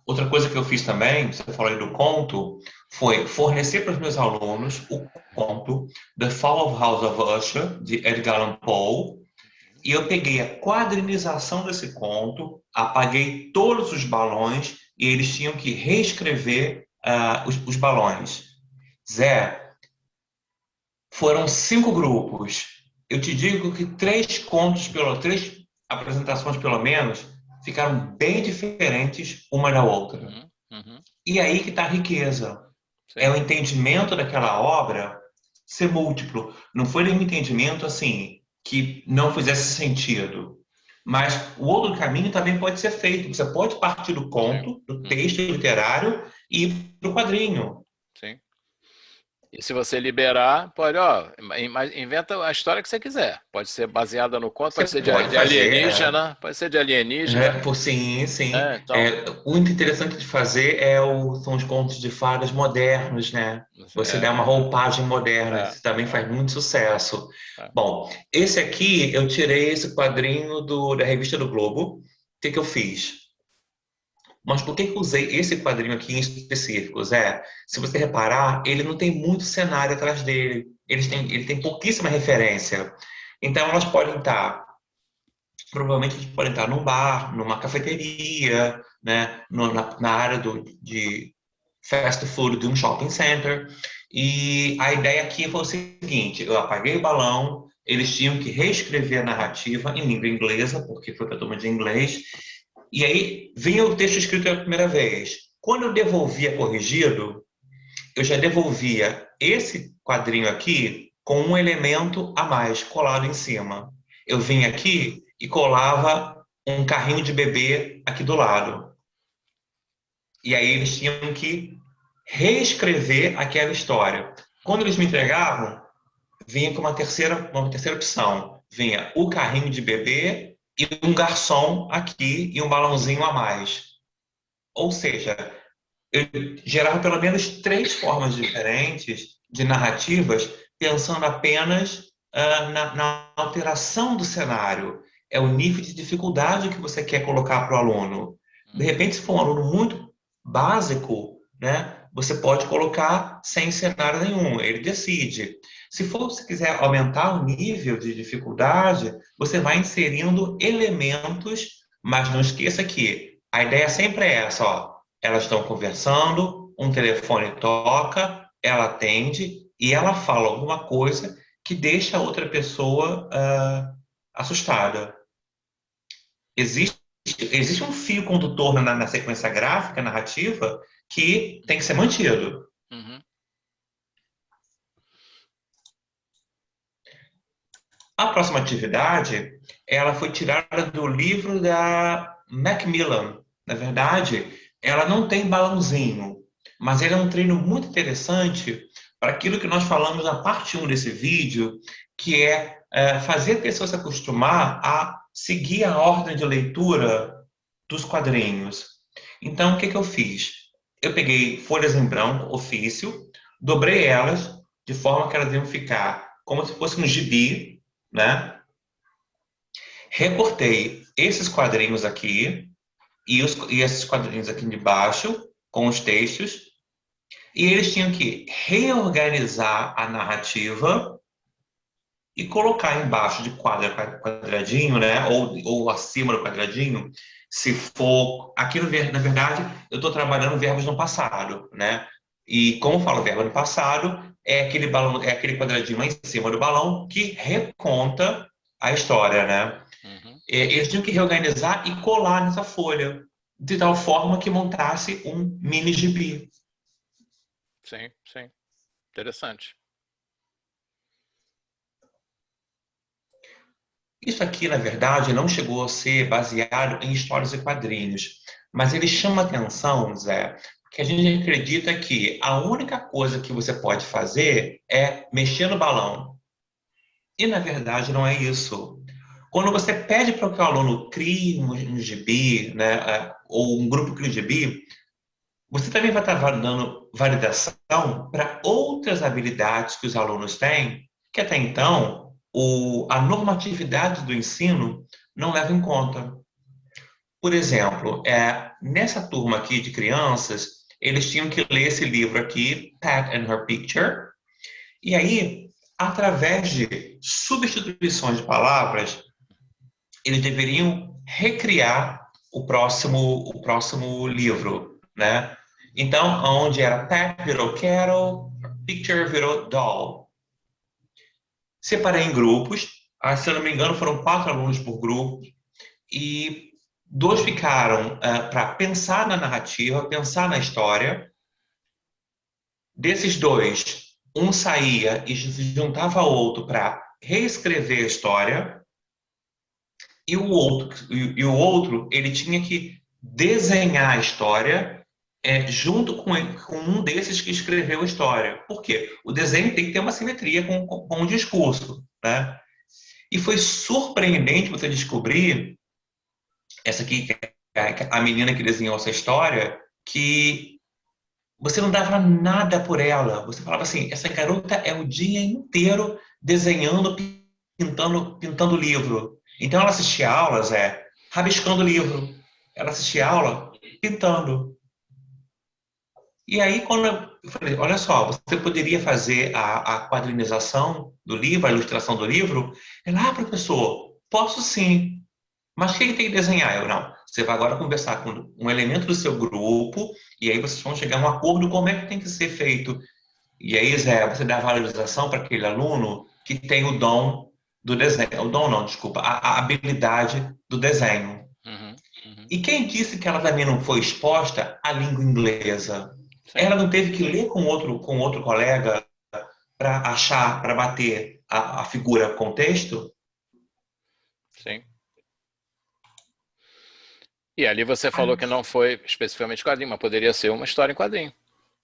B: Outra coisa que eu fiz também, você falou aí do conto, foi fornecer para os meus alunos o conto The Fall of House of Usher, de Edgar Allan Poe, e eu peguei a quadrinização desse conto, apaguei todos os balões e eles tinham que reescrever os balões. Zé, foram 5 grupos. Eu te digo que 3 apresentações pelo menos, ficaram bem diferentes uma da outra. E aí que está a riqueza. Sim. É o entendimento daquela obra ser múltiplo. Não foi nenhum entendimento assim que não fizesse sentido. Mas o outro caminho também pode ser feito. Você pode partir do conto, do texto literário e ir para o quadrinho.
A: Sim. E se você liberar, pode, inventa a história que você quiser. Pode ser baseada no conto, pode ser de alienígena, pode ser de alienígena.
B: Sim, sim. Então... o muito interessante de fazer são os contos de fadas modernos, né? Você dá uma roupagem moderna, isso também faz muito sucesso. Bom, esse aqui, eu tirei esse quadrinho da revista do Globo. O que eu fiz? Mas por que eu usei esse quadrinho aqui em específico, Zé? Se você reparar, ele não tem muito cenário atrás dele. Ele tem pouquíssima referência. Então, elas podem estar... Provavelmente eles podem estar num bar, numa cafeteria, né? Na área de fast food de um shopping center. E a ideia aqui foi o seguinte: eu apaguei o balão, eles tinham que reescrever a narrativa em língua inglesa, porque foi para a turma de inglês. E aí vinha o texto escrito pela primeira vez. Quando eu devolvia corrigido, eu já devolvia esse quadrinho aqui com um elemento a mais colado em cima. Eu vinha aqui e colava um carrinho de bebê aqui do lado. E aí eles tinham que reescrever aquela história. Quando eles me entregavam, vinha com uma terceira opção. Vinha o carrinho de bebê e um garçom aqui e um balãozinho a mais. Ou seja, eu gerava pelo menos 3 formas diferentes de narrativas, pensando apenas na alteração do cenário. É o nível de dificuldade que você quer colocar para o aluno. De repente, se for um aluno muito básico, né, você pode colocar sem cenário nenhum, ele decide. Se você quiser aumentar o nível de dificuldade, você vai inserindo elementos, mas não esqueça que a ideia sempre é essa, ó. Elas estão conversando, um telefone toca, ela atende e ela fala alguma coisa que deixa a outra pessoa assustada. Existe um fio condutor na sequência gráfica, narrativa, que tem que ser mantido. A próxima atividade, ela foi tirada do livro da Macmillan. Na verdade, ela não tem balãozinho, mas ele é um treino muito interessante para aquilo que nós falamos na parte 1 desse vídeo, que é fazer a pessoa se acostumar a seguir a ordem de leitura dos quadrinhos. Então, o que eu fiz? Eu peguei folhas em branco, ofício, dobrei elas de forma que elas iam ficar como se fosse um gibi, né? Recortei esses quadrinhos aqui e esses quadrinhos aqui de baixo com os textos, e eles tinham que reorganizar a narrativa e colocar embaixo de quadradinho, né? Ou acima do quadradinho, se for. Aqui, na verdade, eu estou trabalhando verbos no passado, né? E como eu falo verbo no passado, é aquele balão, é aquele quadradinho lá em cima do balão que reconta a história, né?
A: Uhum.
B: Eles tinham que reorganizar e colar nessa folha, de tal forma que montasse um mini gibi.
A: Sim, sim. Interessante.
B: Isso aqui, na verdade, não chegou a ser baseado em histórias e quadrinhos, mas ele chama atenção, Zé, porque a gente acredita que a única coisa que você pode fazer é mexer no balão. E, na verdade, não é isso. Quando você pede para que o aluno crie um gibi, né, ou um grupo crie um gibi, você também vai estar dando validação para outras habilidades que os alunos têm, que até então a normatividade do ensino não leva em conta. Por exemplo, nessa turma aqui de crianças, eles tinham que ler esse livro aqui, Pat and Her Picture, e aí, através de substituições de palavras, eles deveriam recriar o próximo livro, né? Então, onde era Pat virou Carol, Picture virou Doll. Separei em grupos, se eu não me engano foram 4 alunos por grupo, e 2 ficaram para pensar na narrativa, pensar na história. Desses 2, um saía e se juntava ao outro para reescrever a história, e o outro ele tinha que desenhar a história junto com um desses que escreveu a história. Por quê? O desenho tem que ter uma simetria com o discurso, né? E foi surpreendente você descobrir, essa aqui, que é a menina que desenhou essa história, que você não dava nada por ela. Você falava assim, essa garota é o dia inteiro desenhando, pintando livro. Então ela assistia aulas, rabiscando livro. Ela assistia aula pintando. E aí, quando eu falei, olha só, você poderia fazer a quadrinização do livro, a ilustração do livro? Ela, professor, posso sim. Mas quem tem que desenhar? Eu, não. Você vai agora conversar com um elemento do seu grupo e aí vocês vão chegar a um acordo como é que tem que ser feito. E aí, Zé, você dá valorização para aquele aluno que tem o dom do desenho. O dom não, desculpa, a habilidade do desenho.
A: Uhum. Uhum.
B: E quem disse que ela também não foi exposta à língua inglesa?
A: Sim,
B: Ela não teve que ler com outro colega para achar, para bater a figura com o texto?
A: sim. E ali você falou que não foi especificamente quadrinho, mas poderia ser uma história em quadrinho,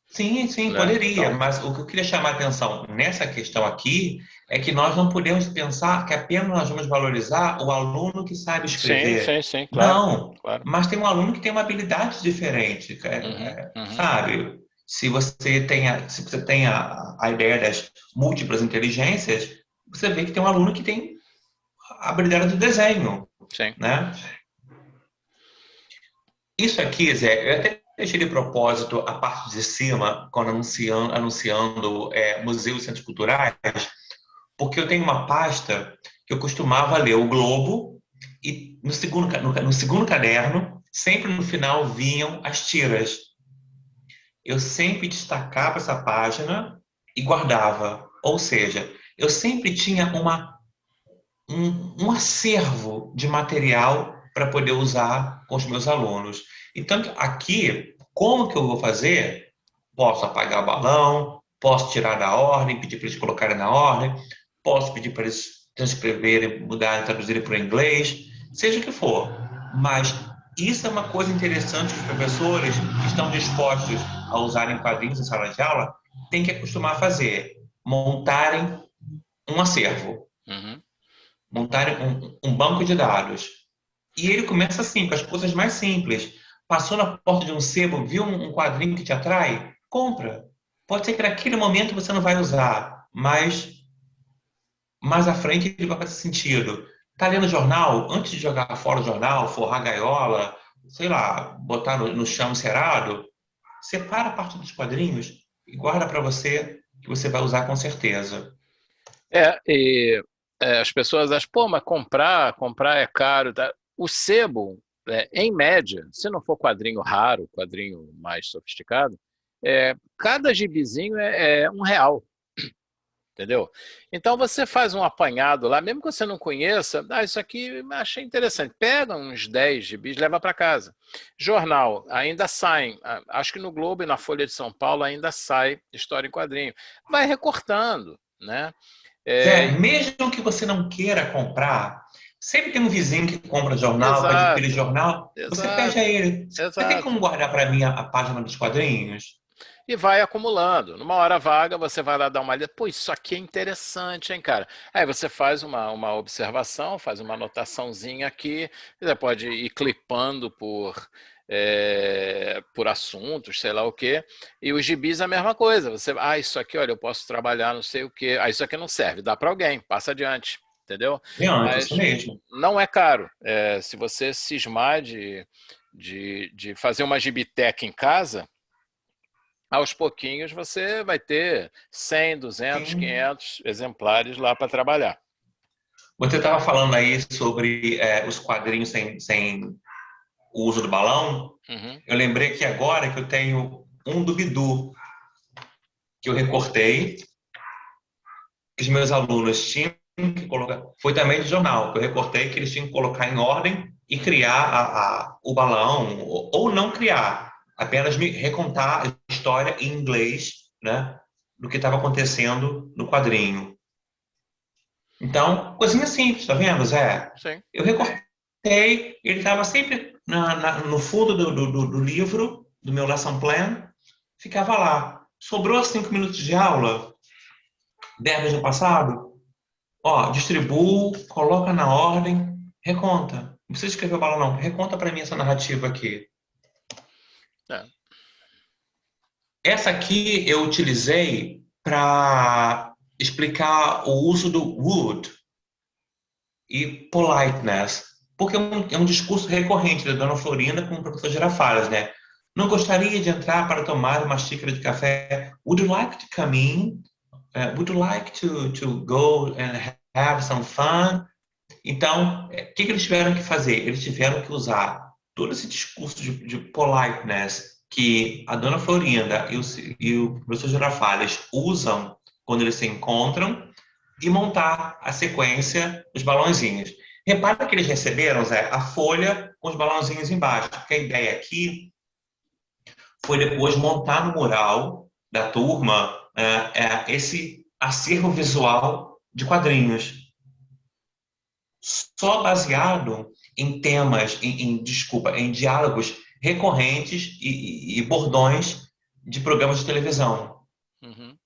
B: Sim, sim,
A: né?
B: poderia,
A: Então,
B: mas o que eu queria chamar a atenção nessa questão aqui é que nós não podemos pensar que apenas nós vamos valorizar o aluno que sabe
A: sim,
B: escrever.
A: sim, sim, claro,
B: Não,
A: claro.
B: mas tem um aluno que tem uma habilidade diferente,
A: Uhum, uhum.
B: sabe? Se você tem a ideia das múltiplas inteligências, você vê que tem um aluno que tem a habilidade do desenho,
A: Sim.
B: né? Isso aqui, Zé, eu até deixei de propósito a parte de cima, quando anunciando museus e centros culturais, porque eu tenho uma pasta que eu costumava ler o Globo e no segundo caderno, sempre no final vinham as tiras. Eu sempre destacava essa página e guardava. Ou seja, eu sempre tinha um acervo de material para poder usar com os meus alunos. Então, aqui, como que eu vou fazer? Posso apagar o balão, posso tirar da ordem, pedir para eles colocarem na ordem, posso pedir para eles transcreverem, mudarem, traduzirem para o inglês, seja o que for. Mas isso é uma coisa interessante que os professores que estão dispostos a usarem quadrinhos em sala de aula têm que acostumar a fazer, montarem um acervo,
A: Uhum.
B: montarem um banco de dados. E ele começa assim, com as coisas mais simples. Passou na porta de um sebo, viu um quadrinho que te atrai? Compra. Pode ser que naquele momento você não vai usar, mas mais à frente ele vai fazer sentido. Tá lendo jornal? Antes de jogar fora o jornal, forrar a gaiola, sei lá, botar no chão encerado, separa a parte dos quadrinhos e guarda para você, que você vai usar com certeza.
A: É, as pessoas acham, pô, mas comprar é caro. Tá? O sebo, em média, se não for quadrinho raro, quadrinho mais sofisticado, cada gibizinho é R$ 1. Entendeu? Então você faz um apanhado lá, mesmo que você não conheça, isso aqui eu achei interessante. Pega uns 10 gibis, leva para casa. Jornal, ainda saem. Acho que no Globo e na Folha de São Paulo ainda sai história em quadrinho. Vai recortando, né?
B: Zé, mesmo que você não queira comprar, sempre tem um vizinho que compra jornal, que adquire
A: Exato,
B: jornal, você pede a
A: exato,
B: ele. Você tem como
A: exato.
B: guardar para mim a página dos quadrinhos?
A: E vai acumulando. Numa hora vaga, você vai lá dar uma olhada. Pô, isso aqui é interessante, hein, cara? Aí você faz uma observação, faz uma anotaçãozinha aqui. Você pode ir clipando por assuntos, sei lá o quê. E os gibis é a mesma coisa. Isso aqui, olha, eu posso trabalhar não sei o quê. Isso aqui não serve, dá para alguém, passa adiante. Entendeu?
B: Isso
A: Mas
B: mesmo.
A: não é caro. Se você cismar de fazer uma gibiteca em casa, aos pouquinhos você vai ter 100, 200,
B: Sim.
A: 500 exemplares lá para trabalhar.
B: Você estava falando aí sobre os quadrinhos sem o uso do balão.
A: Uhum,
B: Eu lembrei aqui agora que eu tenho um do Bidu, que eu recortei, que os meus alunos tinham que colocar. Foi também de jornal, que eu recortei que eles tinham que colocar em ordem e criar o balão, ou não criar, apenas me recontar a história em inglês, né, do que estava acontecendo no quadrinho. Então, coisinha simples, tá vendo, Zé?
A: sim.
B: Eu recortei, ele estava sempre no fundo do livro, do meu lesson plan, ficava lá. Sobrou 5 minutos de aula, 10 no passado, ó, distribuo, coloca na ordem, reconta. Não precisa escrever o balão, não. Reconta para mim essa narrativa aqui.
A: É.
B: Essa aqui eu utilizei para explicar o uso do would e politeness, porque é um discurso recorrente da Dona Florinda com o professor Girafales, né? Não gostaria de entrar para tomar uma xícara de café? Would you like to come in? Would you like to go and have some fun? Então, o que eles tiveram que fazer? Eles tiveram que usar todo esse discurso de politeness que a Dona Florinda e o professor Girafales usam quando eles se encontram e montar a sequência dos balãozinhos. Repara que eles receberam, Zé, a folha com os balãozinhos embaixo, porque a ideia aqui foi depois montar no mural da turma esse acervo visual de quadrinhos, só baseado em temas, desculpa, em diálogos recorrentes e bordões de programas de televisão.
A: Uhum.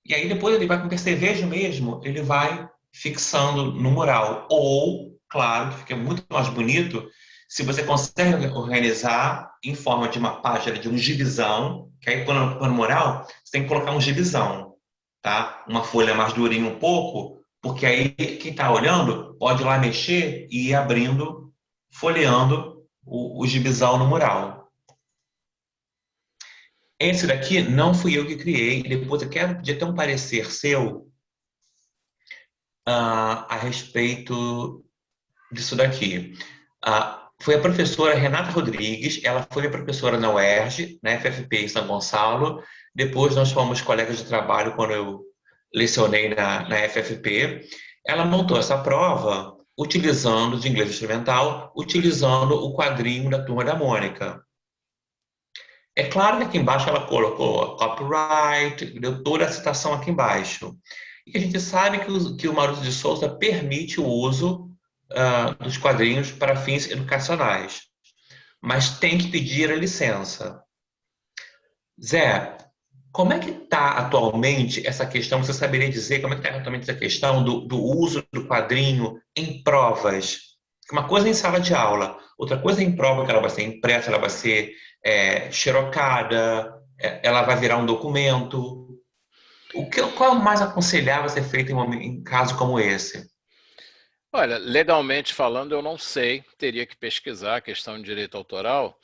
B: E aí depois ele vai com percevejo mesmo, ele vai fixando no mural. Ou, claro, que fica muito mais bonito se você consegue organizar em forma de uma página, de um gibizão, que aí no mural você tem que colocar um gibizão, tá? Uma folha mais durinha um pouco, porque aí quem está olhando pode ir lá mexer e ir abrindo, folheando o gibizão no mural. Esse daqui não fui eu que criei, depois eu quero pedir até um parecer seu a respeito disso daqui. Foi a professora Renata Rodrigues, ela foi minha professora na UERJ, na FFP em São Gonçalo. Depois nós fomos colegas de trabalho quando eu lecionei na FFP. Ela montou essa prova utilizando, de inglês instrumental, utilizando o quadrinho da Turma da Mônica. É claro que aqui embaixo ela colocou copyright, deu toda a citação aqui embaixo. E a gente sabe que o Maurício de Souza permite o uso dos quadrinhos para fins educacionais, mas tem que pedir a licença. Zé, como é que está atualmente essa questão? Você saberia dizer como é que está atualmente essa questão do uso do quadrinho em provas? Uma coisa é em sala de aula, outra coisa é em prova, que ela vai ser impressa, ela vai ser xerocada, ela vai virar um documento. Qual é o mais aconselhável a ser feito em caso como esse?
A: Olha, legalmente falando, eu não sei, teria que pesquisar a questão de direito autoral,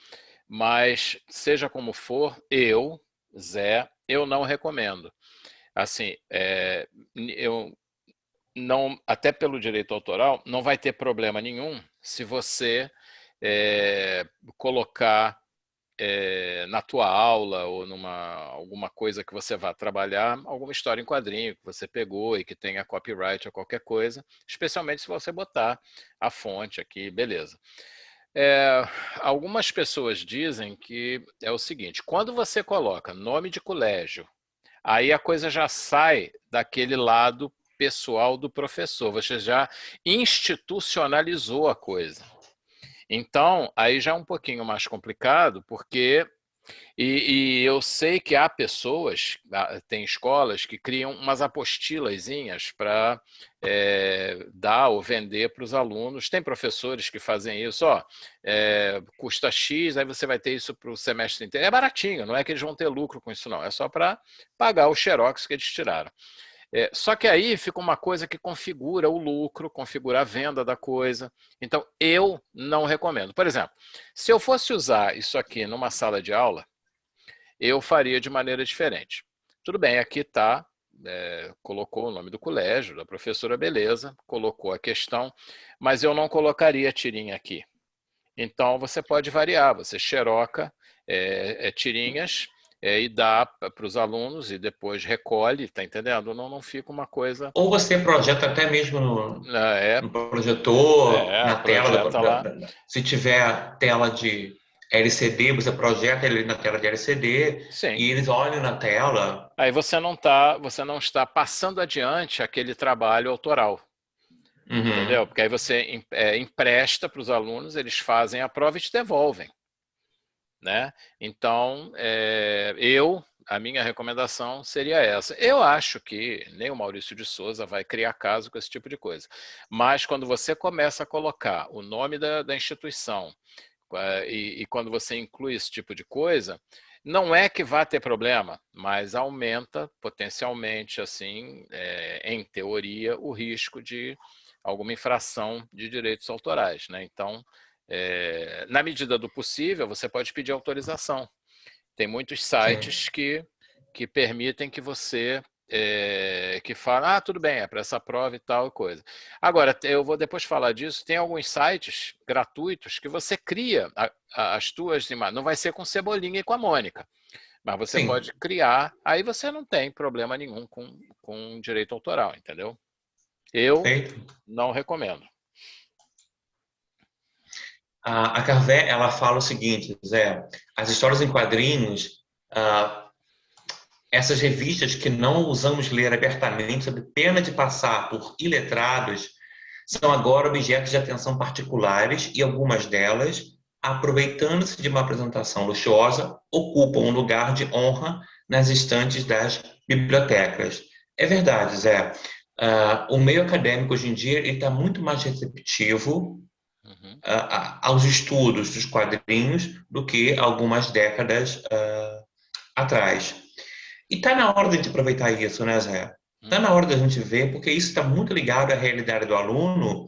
A: mas seja como for, Zé, eu não recomendo. Assim, eu não, até pelo direito autoral, não vai ter problema nenhum se você colocar na tua aula ou alguma coisa que você vá trabalhar, alguma história em quadrinho que você pegou e que tenha copyright ou qualquer coisa, especialmente se você botar a fonte aqui, beleza. Algumas pessoas dizem que é o seguinte, quando você coloca nome de colégio, aí a coisa já sai daquele lado pessoal do professor, você já institucionalizou a coisa. Então, aí já é um pouquinho mais complicado, porque e eu sei que há pessoas, tem escolas que criam umas apostilazinhas para dar ou vender para os alunos. Tem professores que fazem isso, ó, custa X, aí você vai ter isso para o semestre inteiro. É baratinho, não é que eles vão ter lucro com isso, não. É só para pagar o xerox que eles tiraram. Só que aí fica uma coisa que configura o lucro, configura a venda da coisa. Então, eu não recomendo. Por exemplo, se eu fosse usar isso aqui numa sala de aula, eu faria de maneira diferente. Tudo bem, aqui está, colocou o nome do colégio, da professora, beleza, colocou a questão, mas eu não colocaria a tirinha aqui. Então, você pode variar, você xeroca tirinhas e dá para os alunos e depois recolhe, tá entendendo? Não fica uma coisa...
B: Ou você projeta até mesmo no,
A: É,
B: no projetor, na tela,
A: projeta lá.
B: se tiver tela de LCD, você projeta ele na tela de LCD
A: Sim.
B: e eles olham na tela.
A: Aí você não está passando adiante aquele trabalho autoral.
B: Uhum.
A: Entendeu? Porque aí você empresta para os alunos, eles fazem a prova e te devolvem. Né? Então, a minha recomendação seria essa. Eu acho que nem o Maurício de Souza vai criar caso com esse tipo de coisa. Mas quando você começa a colocar o nome da instituição e quando você inclui esse tipo de coisa, não é que vá ter problema, mas aumenta potencialmente, assim, em teoria, o risco de alguma infração de direitos autorais. Né? Então, na medida do possível, você pode pedir autorização. Tem muitos
B: Sim.
A: sites que permitem que você que fala, tudo bem, é para essa prova e tal coisa. Agora, eu vou depois falar disso, tem alguns sites gratuitos que você cria as tuas imagens, não vai ser com Cebolinha e com a Mônica, mas você
B: Sim.
A: pode criar, aí você não tem problema nenhum com direito autoral, entendeu? Eu
B: Perfeito.
A: não recomendo.
B: A Carvé, ela fala o seguinte, Zé, as histórias em quadrinhos, ah, essas revistas que não ousamos ler abertamente sob pena de passar por iletrados, são agora objetos de atenção particulares e algumas delas, aproveitando-se de uma apresentação luxuosa, ocupam um lugar de honra nas estantes das bibliotecas. É verdade, Zé. O meio acadêmico hoje em dia está muito mais receptivo
A: Uhum.
B: aos estudos dos quadrinhos do que algumas décadas atrás. E está na hora de a gente aproveitar isso, né, Zé? Está na
A: Uhum.
B: hora da gente ver, porque isso está muito ligado à realidade do aluno,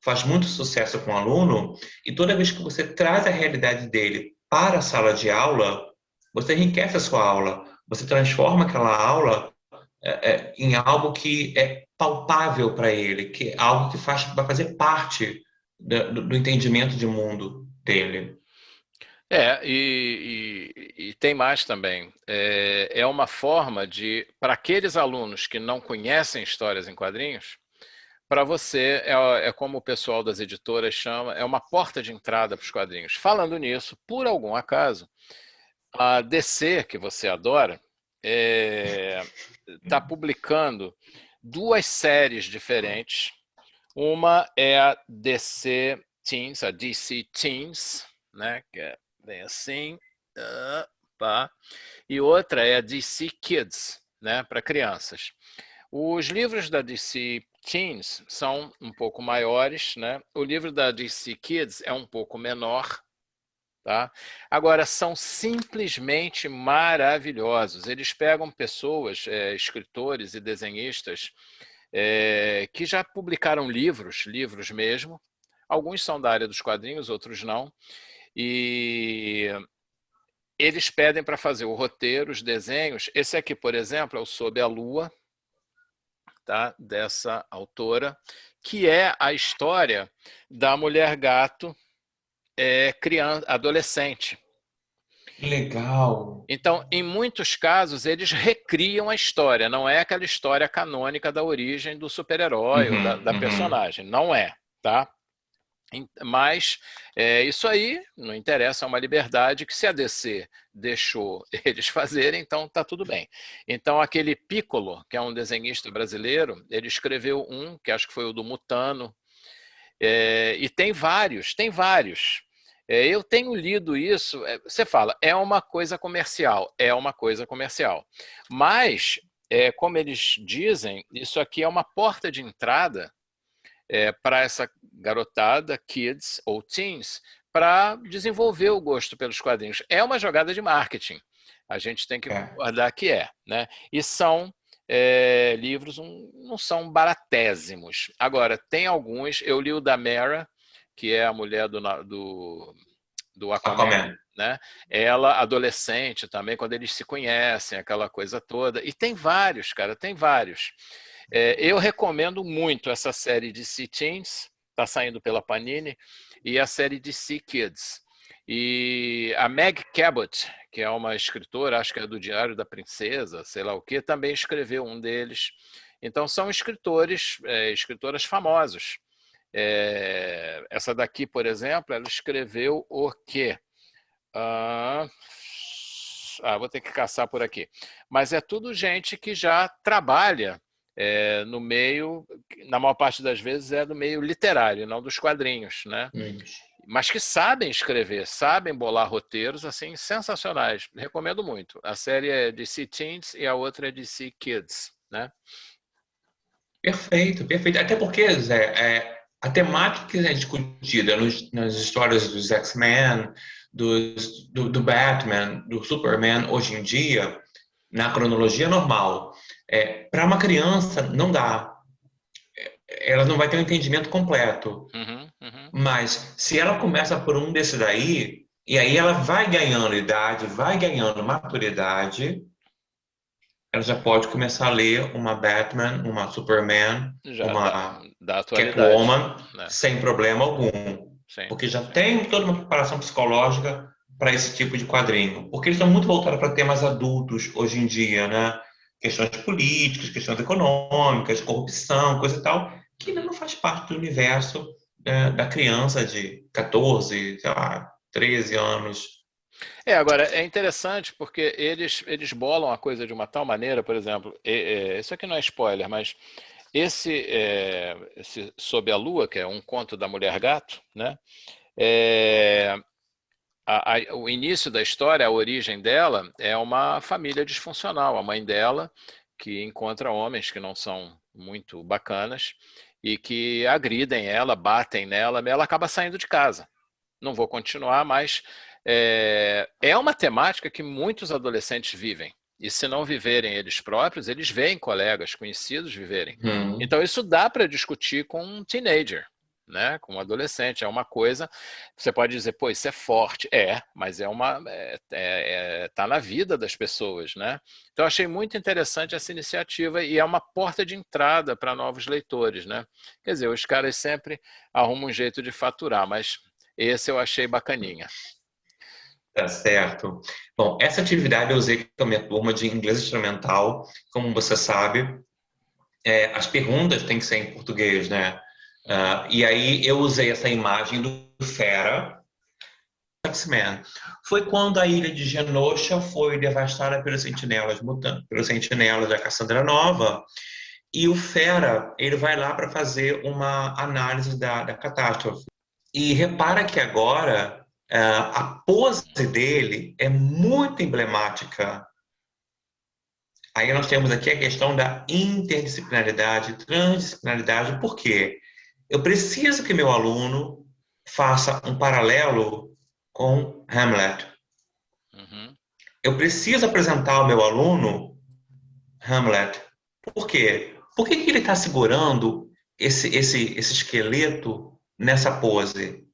B: faz muito sucesso com o aluno, e toda vez que você traz a realidade dele para a sala de aula, você enriquece a sua aula, você transforma aquela aula em algo que é palpável para ele, que é algo que vai fazer parte do entendimento de mundo dele.
A: E tem mais também. É uma forma de, para aqueles alunos que não conhecem histórias em quadrinhos, para você é como o pessoal das editoras chama, é uma porta de entrada para os quadrinhos. Falando nisso, por algum acaso, a DC, que você adora, está publicando duas séries diferentes. Uma é a DC Teens, né, que é bem assim, pá. E outra é a DC Kids, né, para crianças. Os livros da DC Teens são um pouco maiores, né? O livro da DC Kids é um pouco menor, tá? Agora, são simplesmente maravilhosos. Eles pegam pessoas, escritores e desenhistas, que já publicaram livros mesmo. Alguns são da área dos quadrinhos, outros não. E eles pedem para fazer o roteiro, os desenhos. Esse aqui, por exemplo, é o Sob a Lua, tá, dessa autora, que é a história da mulher gato criança, adolescente.
B: Legal.
A: Então, em muitos casos, eles recriam a história, não é aquela história canônica da origem do super-herói ou
B: Uhum,
A: da
B: uhum.
A: personagem, não é, tá? Mas isso aí não interessa, é uma liberdade que se a DC deixou eles fazerem, então tá tudo bem. Então aquele Piccolo, que é um desenhista brasileiro, ele escreveu um, que acho que foi o do Mutano, e tem vários, tem vários. Eu tenho lido isso, você fala, é uma coisa comercial, é uma coisa comercial. Mas, como eles dizem, isso aqui é uma porta de entrada para essa garotada, kids ou teens, para desenvolver o gosto pelos quadrinhos. É uma jogada de marketing. A gente tem que
B: É.
A: concordar que é, né? E são livros, não são baratésimos. Agora, tem alguns, eu li o da Mera, que é a mulher do Aquaman,
B: Aquaman.
A: né? Ela, adolescente também, quando eles se conhecem, aquela coisa toda. E tem vários, cara, tem vários. Eu recomendo muito essa série de DC Teens, está saindo pela Panini, e a série de DC Kids. E a Meg Cabot, que é uma escritora, acho que é do Diário da Princesa, sei lá o que, também escreveu um deles. Então são escritores, escritoras famosos. Essa daqui, por exemplo, ela escreveu o quê? Vou ter que caçar por aqui. Mas é tudo gente que já trabalha no meio, na maior parte das vezes é do meio literário, não dos quadrinhos, né?
B: Hum.
A: Mas que sabem escrever, sabem bolar roteiros assim sensacionais. Recomendo muito. A série é DC Teens e a outra é DC Kids, né?
B: Perfeito, perfeito. Até porque, Zé, a temática que é discutida nas histórias dos X-Men, do Batman, do Superman, hoje em dia, na cronologia normal, para uma criança não dá. Ela não vai ter um entendimento completo.
A: Uhum, uhum.
B: Mas se ela começa por um desse daí, e aí ela vai ganhando idade, vai ganhando maturidade, ela já pode começar a ler uma Batman, uma Superman,
A: Já
B: uma
A: da atualidade,
B: Catwoman,
A: né?
B: sem problema algum.
A: Sim,
B: Porque já
A: sim.
B: tem toda uma preparação psicológica para esse tipo de quadrinho. Porque eles estão muito voltados para temas adultos hoje em dia, né? Questões políticas, questões econômicas, corrupção, coisa e tal, que ainda não faz parte do universo da criança de 14, sei lá, 13 anos.
A: Agora, é interessante porque eles bolam a coisa de uma tal maneira, por exemplo, isso aqui não é spoiler, mas esse Sob a Lua, que é um conto da Mulher Gato, né? É, o início da história, a origem dela, é uma família disfuncional. A mãe dela, que encontra homens que não são muito bacanas e que agridem ela, batem nela, ela acaba saindo de casa. Não vou continuar, mas é uma temática que muitos adolescentes vivem. E se não viverem eles próprios, eles veem colegas, conhecidos viverem.
B: Hum.
A: Então isso dá para discutir com um teenager, né? Com um adolescente. É uma coisa, você pode dizer, pô, isso é forte. Mas tá na vida das pessoas, né? Então eu achei muito interessante essa iniciativa e é uma porta de entrada para novos leitores, né? Quer dizer, os caras sempre arrumam um jeito de faturar, mas esse eu achei bacaninha.
B: Tá certo. Bom, essa atividade eu usei com a minha turma de inglês instrumental. Como você sabe, as perguntas têm que ser em português, né?
A: Uhum.
B: E aí eu usei essa imagem do Fera, X-Men. Foi quando a ilha de Genosha foi devastada pelos sentinelas mutantes, pelos sentinelas da Cassandra Nova. E o Fera, ele vai lá para fazer uma análise da catástrofe. E repara que agora a pose dele é muito emblemática. Aí nós temos aqui a questão da interdisciplinaridade, transdisciplinaridade, por quê? Eu preciso que meu aluno faça um paralelo com Hamlet.
A: Uhum.
B: Eu preciso apresentar ao meu aluno Hamlet. Por quê? Por que ele está segurando esse esqueleto nessa pose?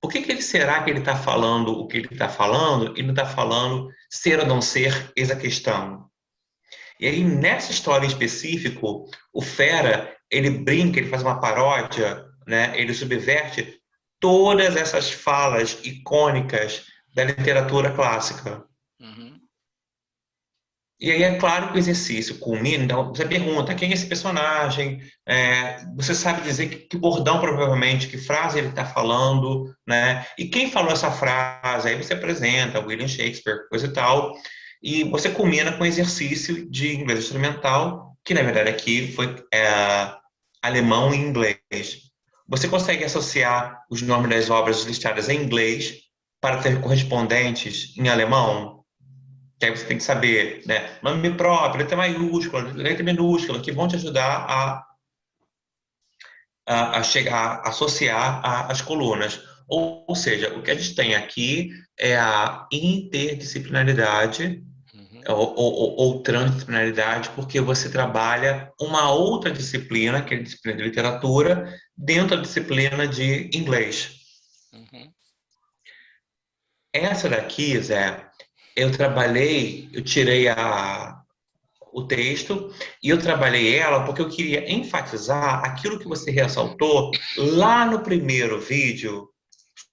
B: Por que ele será que ele está falando o que ele está falando e não está falando ser ou não ser, eis a questão? E aí, nessa história em específico, o Fera, ele brinca, ele faz uma paródia, né? Ele subverte todas essas falas icônicas da literatura clássica.
A: Uhum.
B: E aí é claro que o exercício culmina, então você pergunta quem é esse personagem, você sabe dizer que bordão provavelmente, que frase ele está falando, né? E quem falou essa frase, aí você apresenta William Shakespeare, coisa e tal, e você culmina com o exercício de inglês instrumental, que na verdade aqui foi alemão e inglês. Você consegue associar os nomes das obras listadas em inglês para ter correspondentes em alemão? Que aí você tem que saber, né? Nome próprio, letra maiúscula, letra minúscula, que vão te ajudar a chegar, a associar as colunas. Ou seja, o que a gente tem aqui é a interdisciplinaridade
A: Uhum.
B: ou transdisciplinaridade, porque você trabalha uma outra disciplina, que é a disciplina de literatura, dentro da disciplina de inglês.
A: Uhum.
B: Essa daqui, Zé, eu tirei o texto e eu trabalhei ela porque eu queria enfatizar aquilo que você ressaltou lá no primeiro vídeo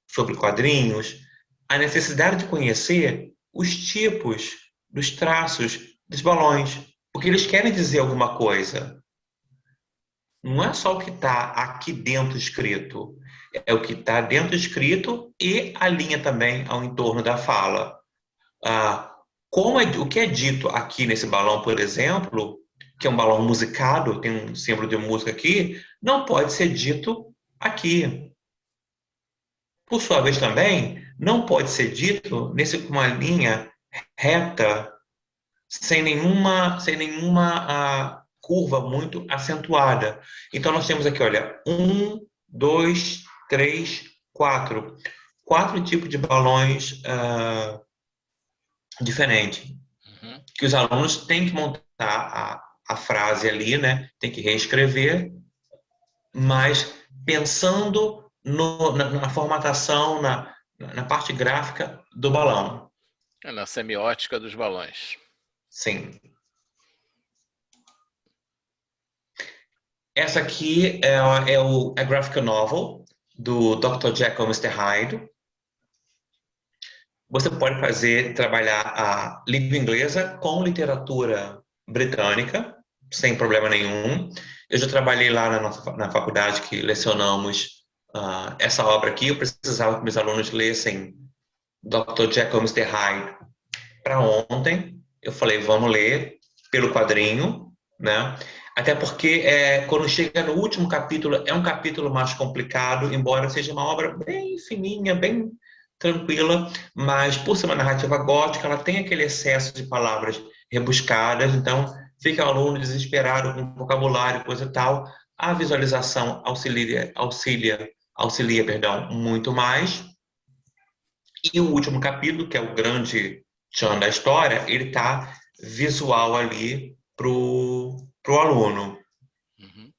B: sobre quadrinhos, a necessidade de conhecer os tipos dos traços dos balões, porque eles querem dizer alguma coisa. Não é só o que está aqui dentro escrito, é o que está dentro escrito e a linha também ao entorno da fala. Ah, o que é dito aqui nesse balão, por exemplo, que é um balão musicado, tem um símbolo de música aqui, não pode ser dito aqui. Por sua vez também, não pode ser dito nesse com uma linha reta, sem nenhuma curva muito acentuada. Então nós temos aqui, olha, um, dois, três, quatro. Quatro tipos de balões diferentes.
A: Uhum.
B: Que os alunos têm que montar a frase ali, né? Tem que reescrever, mas pensando na formatação, na parte gráfica do balão.
A: É na semiótica dos balões.
B: Sim. Essa aqui é a graphic novel do Dr. Jekyll e Mr. Hyde. Você pode trabalhar a língua inglesa com literatura britânica, sem problema nenhum. Eu já trabalhei lá na faculdade que lecionamos essa obra aqui. Eu precisava que meus alunos lessem Dr. Jekyll e Mr. Hyde para ontem. Eu falei, vamos ler pelo quadrinho, né? Até porque quando chega no último capítulo, é um capítulo mais complicado, embora seja uma obra bem fininha, bem tranquila, mas por ser uma narrativa gótica, ela tem aquele excesso de palavras rebuscadas, então fica o aluno desesperado com vocabulário, coisa e tal. A visualização auxilia, perdão, muito mais. E o último capítulo, que é o grande tchan da história, ele está visual ali pro aluno.
A: Uhum.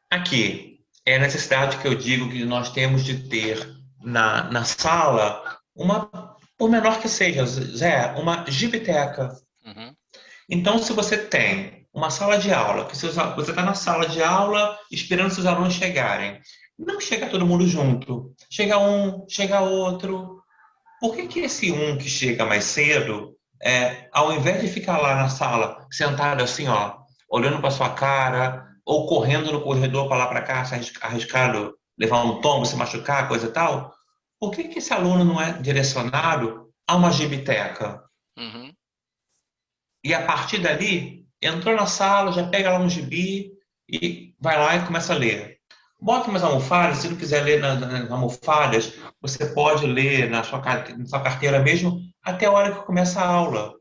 B: Aqui é a necessidade que eu digo que nós temos de ter na sala por menor que seja, Zé, uma gibiteca.
A: Uhum.
B: Então, se você tem uma sala de aula, que você está na sala de aula esperando seus alunos chegarem, não chega todo mundo junto. Chega um, chega outro. Por que esse um que chega mais cedo, ao invés de ficar lá na sala, sentado assim, ó, olhando para sua cara, ou correndo no corredor para lá para cá, arriscado levar um tombo, se machucar, coisa e tal, por que esse aluno não é direcionado a uma gibiteca?
A: Uhum.
B: E a partir dali, entrou na sala, já pega lá um gibi e vai lá e começa a ler. Bota umas almofadas, se não quiser ler nas almofadas, você pode ler na sua carteira mesmo até a hora que começa a aula.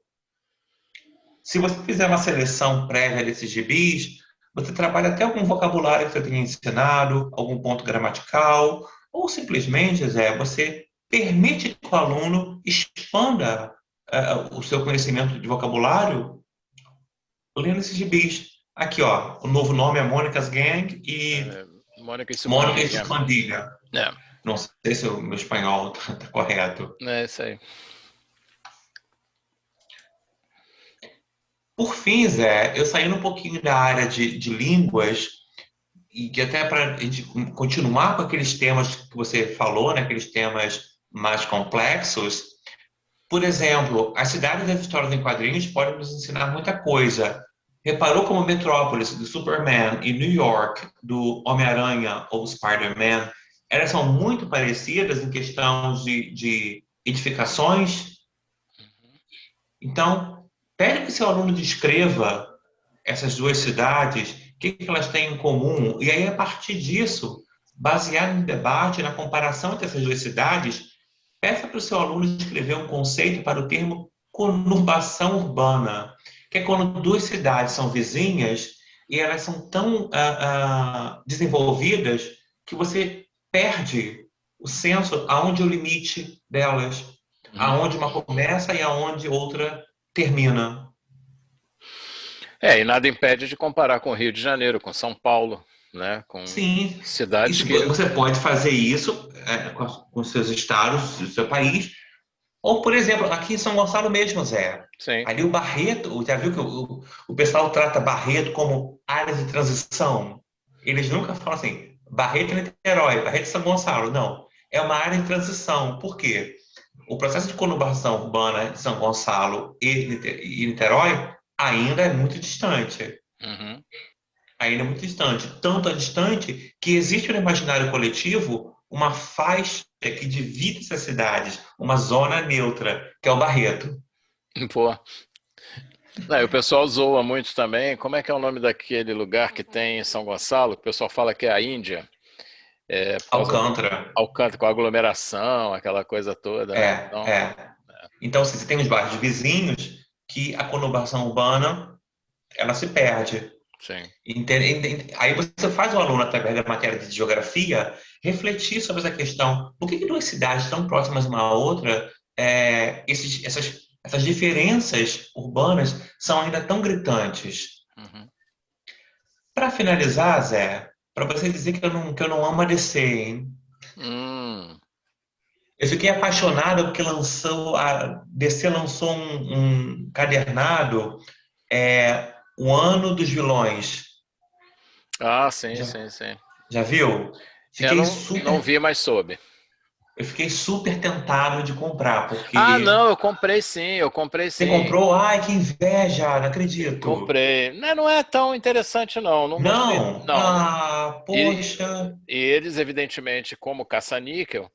B: Se você fizer uma seleção prévia desses gibis, você trabalha até algum vocabulário que você tenha ensinado, algum ponto gramatical, ou simplesmente, Zé, você permite que o aluno expanda o seu conhecimento de vocabulário lendo esses gibis. Aqui, ó, o novo nome é Mônica's Gang e
A: Mônica e
B: Mônica e
A: Sugandilha.
B: sua Pandilha.
A: É,
B: Não sei se o meu espanhol tá correto.
A: é isso aí.
B: Por fim, Zé, eu saindo um pouquinho da área de línguas, e que até para a gente continuar com aqueles temas que você falou, né, aqueles temas mais complexos, por exemplo, as cidades das histórias em quadrinhos podem nos ensinar muita coisa. Reparou como Metrópolis, do Superman, e New York, do Homem-Aranha ou Spider-Man, elas são muito parecidas em questão de edificações? Então, pede que seu aluno descreva essas duas cidades, o que elas têm em comum, e aí, a partir disso, baseado no debate, na comparação entre essas duas cidades, peça para o seu aluno escrever um conceito para o termo conurbação urbana, que é quando duas cidades são vizinhas e elas são tão desenvolvidas que você perde o senso aonde é o limite delas, aonde uma começa e aonde outra termina.
A: E nada impede de comparar com o Rio de Janeiro, com São Paulo, né? Com
B: Sim,
A: cidades
B: isso,
A: que...
B: você pode fazer isso com os seus estados, o seu país. Ou, por exemplo, aqui em São Gonçalo mesmo, Zé.
A: Sim,
B: Ali o Barreto, já viu que o pessoal trata Barreto como área de transição? Eles nunca falam assim, Barreto é Niterói, Barreto é São Gonçalo. Não, é uma área de transição. Por quê? O processo de conurbação urbana de São Gonçalo e Niterói ainda é muito distante.
A: uhum.
B: Ainda é muito distante. Tanto é distante que existe no imaginário coletivo uma faixa que divide essas cidades, uma zona neutra, que é o Barreto.
A: Pô. Não, e o pessoal zoa muito também. Como é que é o nome daquele lugar que tem em São Gonçalo? Que o pessoal fala que é a Índia, por causa do
B: Alcântara.
A: Alcântara, com a aglomeração, aquela coisa toda, né? Então,
B: É. Então, assim, você tem os bairros vizinhos que a conurbação urbana ela se perde.
A: sim.
B: Aí você faz o aluno, através da matéria de geografia, refletir sobre essa questão. Por que duas cidades tão próximas uma à outra, essas diferenças urbanas são ainda tão gritantes?
A: Uhum.
B: Para finalizar, Zé, para você dizer que eu não amo a DC, hein?
A: Hum.
B: Eu fiquei apaixonado porque a DC lançou um cadernado, O Ano dos Vilões.
A: Ah, sim,
B: Já,
A: sim, sim.
B: já viu?
A: Eu
B: Fiquei
A: não
B: super
A: vi, mas soube.
B: Eu fiquei super tentado de comprar,
A: Ah,
B: porque
A: não, eu comprei sim, eu comprei
B: você
A: sim.
B: comprou? Ai, que inveja, não acredito.
A: Comprei. Não é tão interessante, não. Não gostei.
B: Não?
A: Não, não.
B: Ah,
A: E,
B: poxa.
A: e eles, evidentemente, como caça-níquel,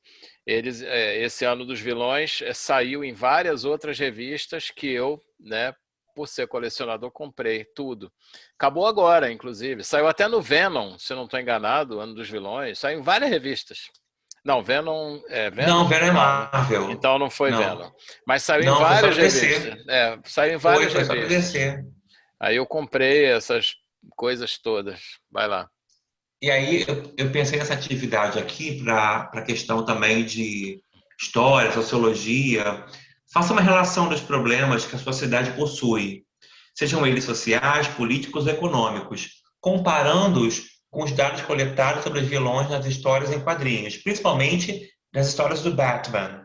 A: eles, esse ano dos vilões, saiu em várias outras revistas que eu, né, por ser colecionador, comprei tudo. Acabou agora, inclusive. Saiu até no Venom, se não estou enganado, Ano dos Vilões. Saiu em várias revistas. Não, Venom,
B: Não,
A: Venom
B: Vera é
A: não, né?
B: Marvel.
A: Então não foi
B: Não.
A: Venom. Mas saiu em
B: Não, foi só
A: várias
B: para
A: revistas.
B: descer.
A: Saiu em várias
B: Foi só para
A: revistas.
B: descer.
A: Aí eu comprei essas coisas todas. Vai lá.
B: E aí eu pensei nessa atividade aqui para a questão também de história, sociologia. Faça uma relação dos problemas que a sociedade possui, sejam eles sociais, políticos ou econômicos, comparando-os com os dados coletados sobre os vilões nas histórias em quadrinhos, principalmente nas histórias do Batman,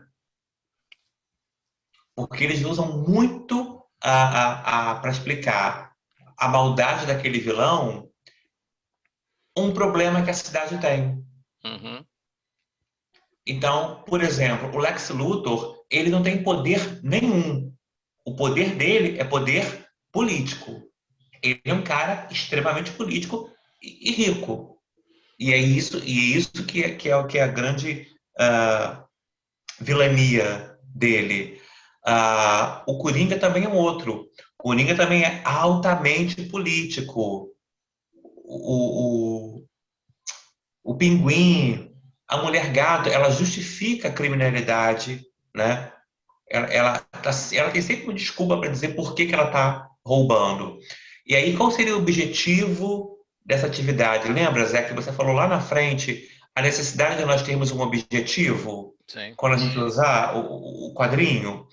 B: porque eles usam muito para explicar a maldade daquele vilão um problema que a cidade tem.
A: Uhum.
B: Então, por exemplo, o Lex Luthor, ele não tem poder nenhum. O poder dele é poder político. Ele é um cara extremamente político e rico. E é isso que é a grande vilania dele. O Coringa também é um outro. O Coringa também é altamente político. O, o, o Pinguim, a Mulher Gato, ela justifica a criminalidade, né? Ela tem sempre uma desculpa para dizer por que ela está roubando. E aí, qual seria o objetivo dessa atividade? Lembra, Zé, que você falou lá na frente a necessidade de nós termos um objetivo
A: Sim.
B: quando a gente usar o quadrinho?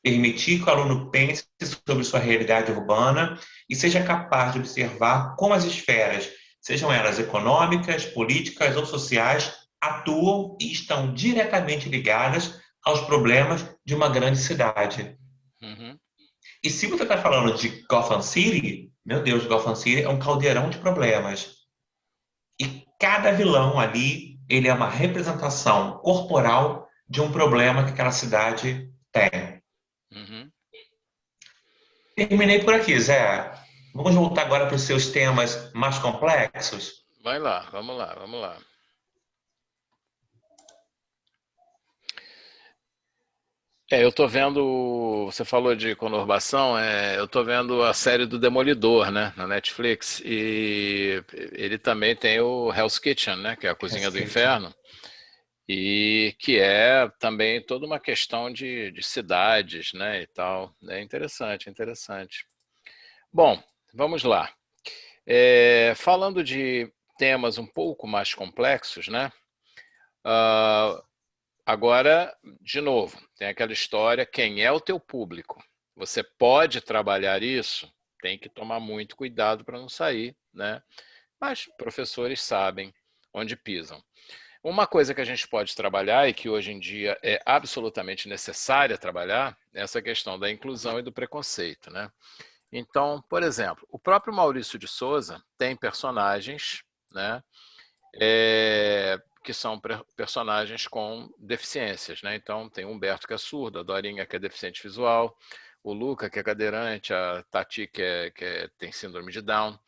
B: Permitir que o aluno pense sobre sua realidade urbana e seja capaz de observar como as esferas, sejam elas econômicas, políticas ou sociais, atuam e estão diretamente ligadas aos problemas de uma grande cidade.
A: Uhum.
B: E se você está falando de Gotham City, meu Deus, Gotham City é um caldeirão de problemas. E cada vilão ali, ele é uma representação corporal de um problema que aquela cidade tem.
A: Uhum.
B: Terminei por aqui, Zé. Vamos voltar agora para os seus temas mais complexos?
A: Vai lá, vamos lá, vamos lá. Eu tô vendo, você falou de conurbação, eu tô vendo a série do Demolidor, né, na Netflix, e ele também tem o Hell's Kitchen, né, que é a Cozinha do
B: Resquício.
A: Inferno, e que é também toda uma questão de cidades, né, e tal. É interessante, interessante. Bom, vamos lá. Falando de temas um pouco mais complexos, né, ah, agora, de novo, tem aquela história, quem é o teu público? Você pode trabalhar isso? Tem que tomar muito cuidado para não sair, né? Mas professores sabem onde pisam. Uma coisa que a gente pode trabalhar e que hoje em dia é absolutamente necessária trabalhar é essa questão da inclusão e do preconceito, né? Então, por exemplo, o próprio Maurício de Souza tem personagens, né? Que são personagens com deficiências, né? Então tem o Humberto que é surdo, a Dorinha que é deficiente visual, o Luca que é cadeirante, a Tati tem síndrome de Down,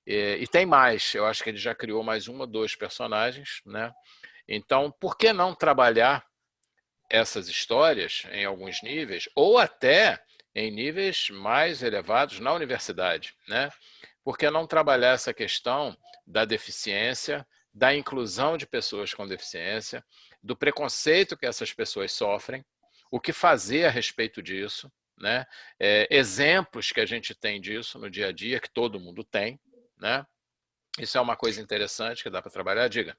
A: e tem mais. Eu acho que ele já criou mais um ou dois personagens, né? Então, por que não trabalhar essas histórias em alguns níveis ou até em níveis mais elevados na universidade, né? Por que não trabalhar essa questão da deficiência, da inclusão de pessoas com deficiência, do preconceito que essas pessoas sofrem, o que fazer a respeito disso, né? Exemplos que a gente tem disso no dia a dia, que todo mundo tem, né? Isso é uma coisa interessante que dá para trabalhar, diga.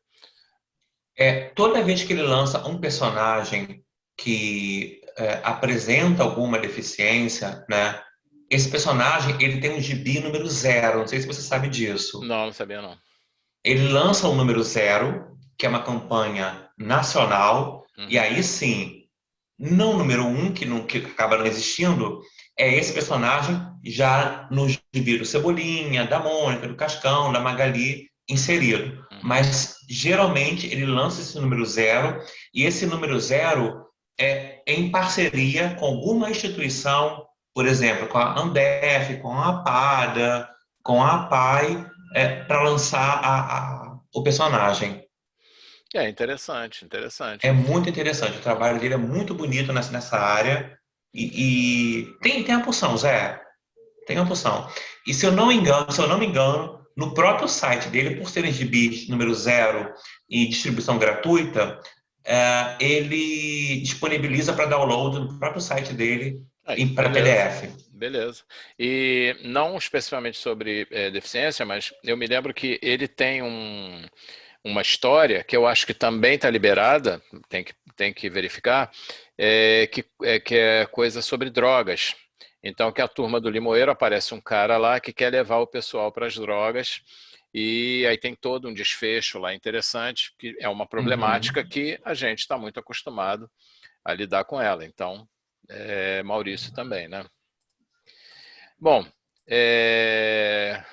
B: Toda vez que ele lança um personagem que apresenta alguma deficiência, né? Esse personagem, ele tem um gibi número zero. Não sei se você sabe disso.
A: Não, não sabia não.
B: Ele lança o número zero, que é uma campanha nacional, e
A: Uhum,
B: aí sim, não o número um, que acaba não existindo, é esse personagem já no gibi do Cebolinha, da Mônica, do Cascão, da Magali, inserido.
A: uhum.
B: Mas geralmente ele lança esse número zero, e esse número zero é em parceria com alguma instituição, por exemplo, com a Andef, com a APADA, com a APAI, para lançar o personagem.
A: Interessante, interessante.
B: É muito interessante. O trabalho dele é muito bonito nessa área. E tem a porção, Zé. Tem a porção. E se eu não me engano, no próprio site dele, por serem gibis número zero e distribuição gratuita, ele disponibiliza para download no próprio site dele
A: Aí,
B: para
A: beleza,
B: PDF.
A: beleza. E não especificamente sobre deficiência, mas eu me lembro que ele tem uma história que eu acho que também está liberada, tem que verificar, que é coisa sobre drogas. Então, que a turma do Limoeiro aparece um cara lá que quer levar o pessoal para as drogas, e aí tem todo um desfecho lá interessante, que é uma problemática
B: Uhum.
A: que a gente está muito acostumado a lidar com ela. Então, Maurício também, né? Bom, é,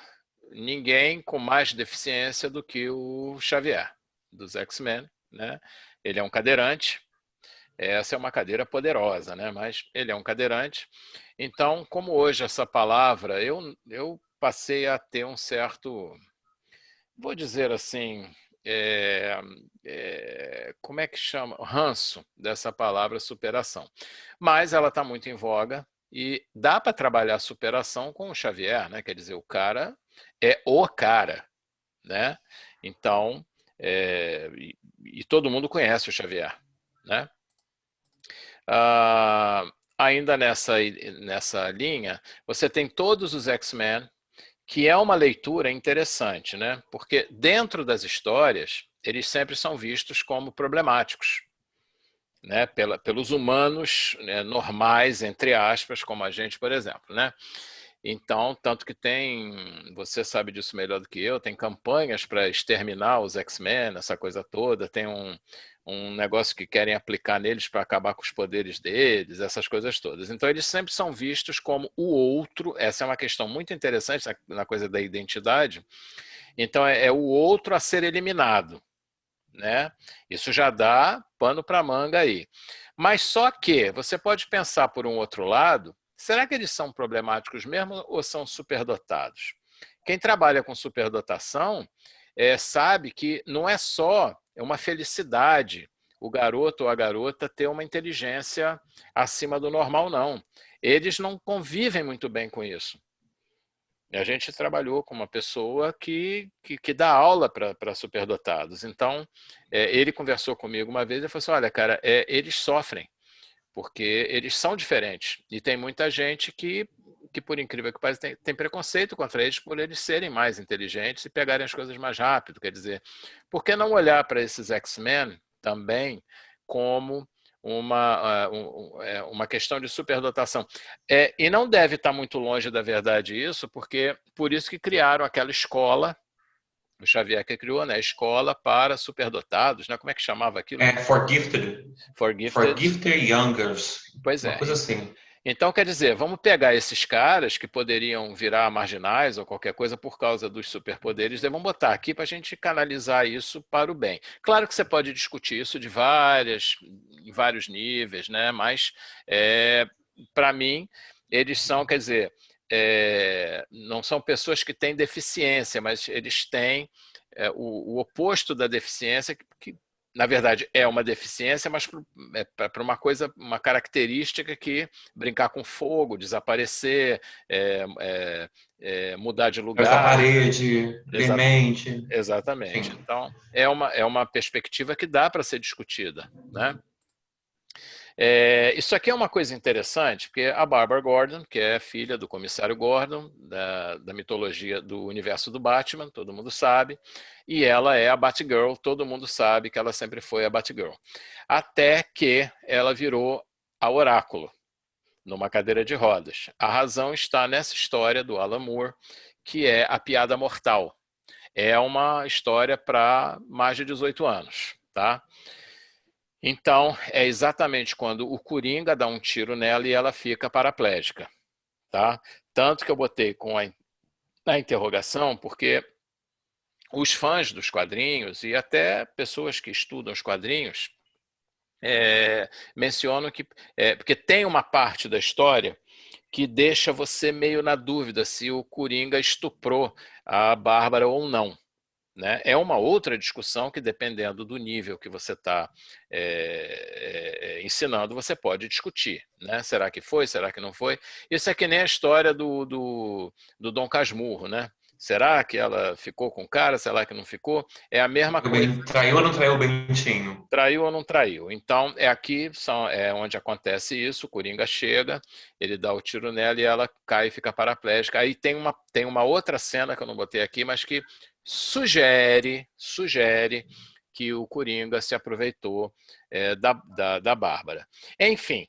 A: ninguém com mais deficiência do que o Xavier, dos X-Men, né? Ele é um cadeirante, essa é uma cadeira poderosa, né? Mas ele é um cadeirante. Então, como hoje essa palavra, eu passei a ter um certo, vou dizer assim, como é que chama? Ranço dessa palavra superação. Mas ela está muito em voga e dá para trabalhar superação com o Xavier, né? Quer dizer, o cara é o cara, né? Então, e todo mundo conhece o Xavier, né? Ainda nessa linha, você tem todos os X-Men, que é uma leitura interessante, né? Porque dentro das histórias, eles sempre são vistos como problemáticos, né? Pelos humanos, né, normais, entre aspas, como a gente, por exemplo, né? Então, tanto que você sabe disso melhor do que eu, tem campanhas para exterminar os X-Men, essa coisa toda, tem um negócio que querem aplicar neles para acabar com os poderes deles, essas coisas todas. Então, eles sempre são vistos como o outro, essa é uma questão muito interessante na coisa da identidade, então é o outro a ser eliminado, né? Isso já dá pano para manga aí. Mas só que você pode pensar por um outro lado, será que eles são problemáticos mesmo ou são superdotados? Quem trabalha com superdotação sabe que não é só uma felicidade o garoto ou a garota ter uma inteligência acima do normal, não. Eles não convivem muito bem com isso. A gente trabalhou com uma pessoa que dá aula para superdotados. Então, ele conversou comigo uma vez e falou assim, olha, cara, eles sofrem, porque eles são diferentes. E tem muita gente que por incrível que pareça, tem preconceito contra eles por eles serem mais inteligentes e pegarem as coisas mais rápido. Quer dizer, por que não olhar para esses X-Men também como uma questão de superdotação? E não deve estar muito longe da verdade isso, porque por isso que criaram aquela escola, o Xavier que criou, né? Escola para superdotados, né? Como é que chamava aquilo?
B: For Gifted.
A: For
B: For
A: Gifted.
B: Gifted Youngers.
A: Pois
B: Uma
A: é.
B: coisa assim.
A: Então, quer dizer, vamos pegar esses caras que poderiam virar marginais ou qualquer coisa por causa dos superpoderes e vamos botar aqui para a gente canalizar isso para o bem. Claro que você pode discutir isso em vários níveis, né? Mas, para mim, eles são, quer dizer, não são pessoas que têm deficiência, mas eles têm o oposto da deficiência, que na verdade é uma deficiência, mas para uma característica que brincar com fogo, desaparecer, mudar de
B: Através da
A: lugar.
B: parede, lemente.
A: Exatamente.
B: Sim.
A: Então, é uma perspectiva que dá para ser discutida, né? Isso aqui é uma coisa interessante, porque a Barbara Gordon, que é filha do comissário Gordon, da mitologia do universo do Batman, todo mundo sabe, e ela é a Batgirl, todo mundo sabe que ela sempre foi a Batgirl. Até que ela virou a Oráculo, numa cadeira de rodas. A razão está nessa história do Alan Moore, que é a Piada Mortal. É uma história para mais de 18 anos, tá? Então, é exatamente quando o Coringa dá um tiro nela e ela fica paraplégica, tá? Tanto que eu botei com a interrogação, porque os fãs dos quadrinhos e até pessoas que estudam os quadrinhos mencionam que porque tem uma parte da história que deixa você meio na dúvida se o Coringa estuprou a Bárbara ou não. Né? É uma outra discussão que, dependendo do nível que você está ensinando, você pode discutir. Né? Será que foi? Será que não foi? Isso é que nem a história do Dom Casmurro. Né? Será que ela ficou com o cara? Será que não ficou? É a mesma coisa.
B: Traiu ou não traiu o Bentinho?
A: Traiu ou não traiu? Então, aqui onde acontece isso, o Coringa chega, ele dá o tiro nela e ela cai e fica paraplégica. Aí tem uma outra cena que eu não botei aqui, mas que sugere que o Coringa se aproveitou da Bárbara. Enfim,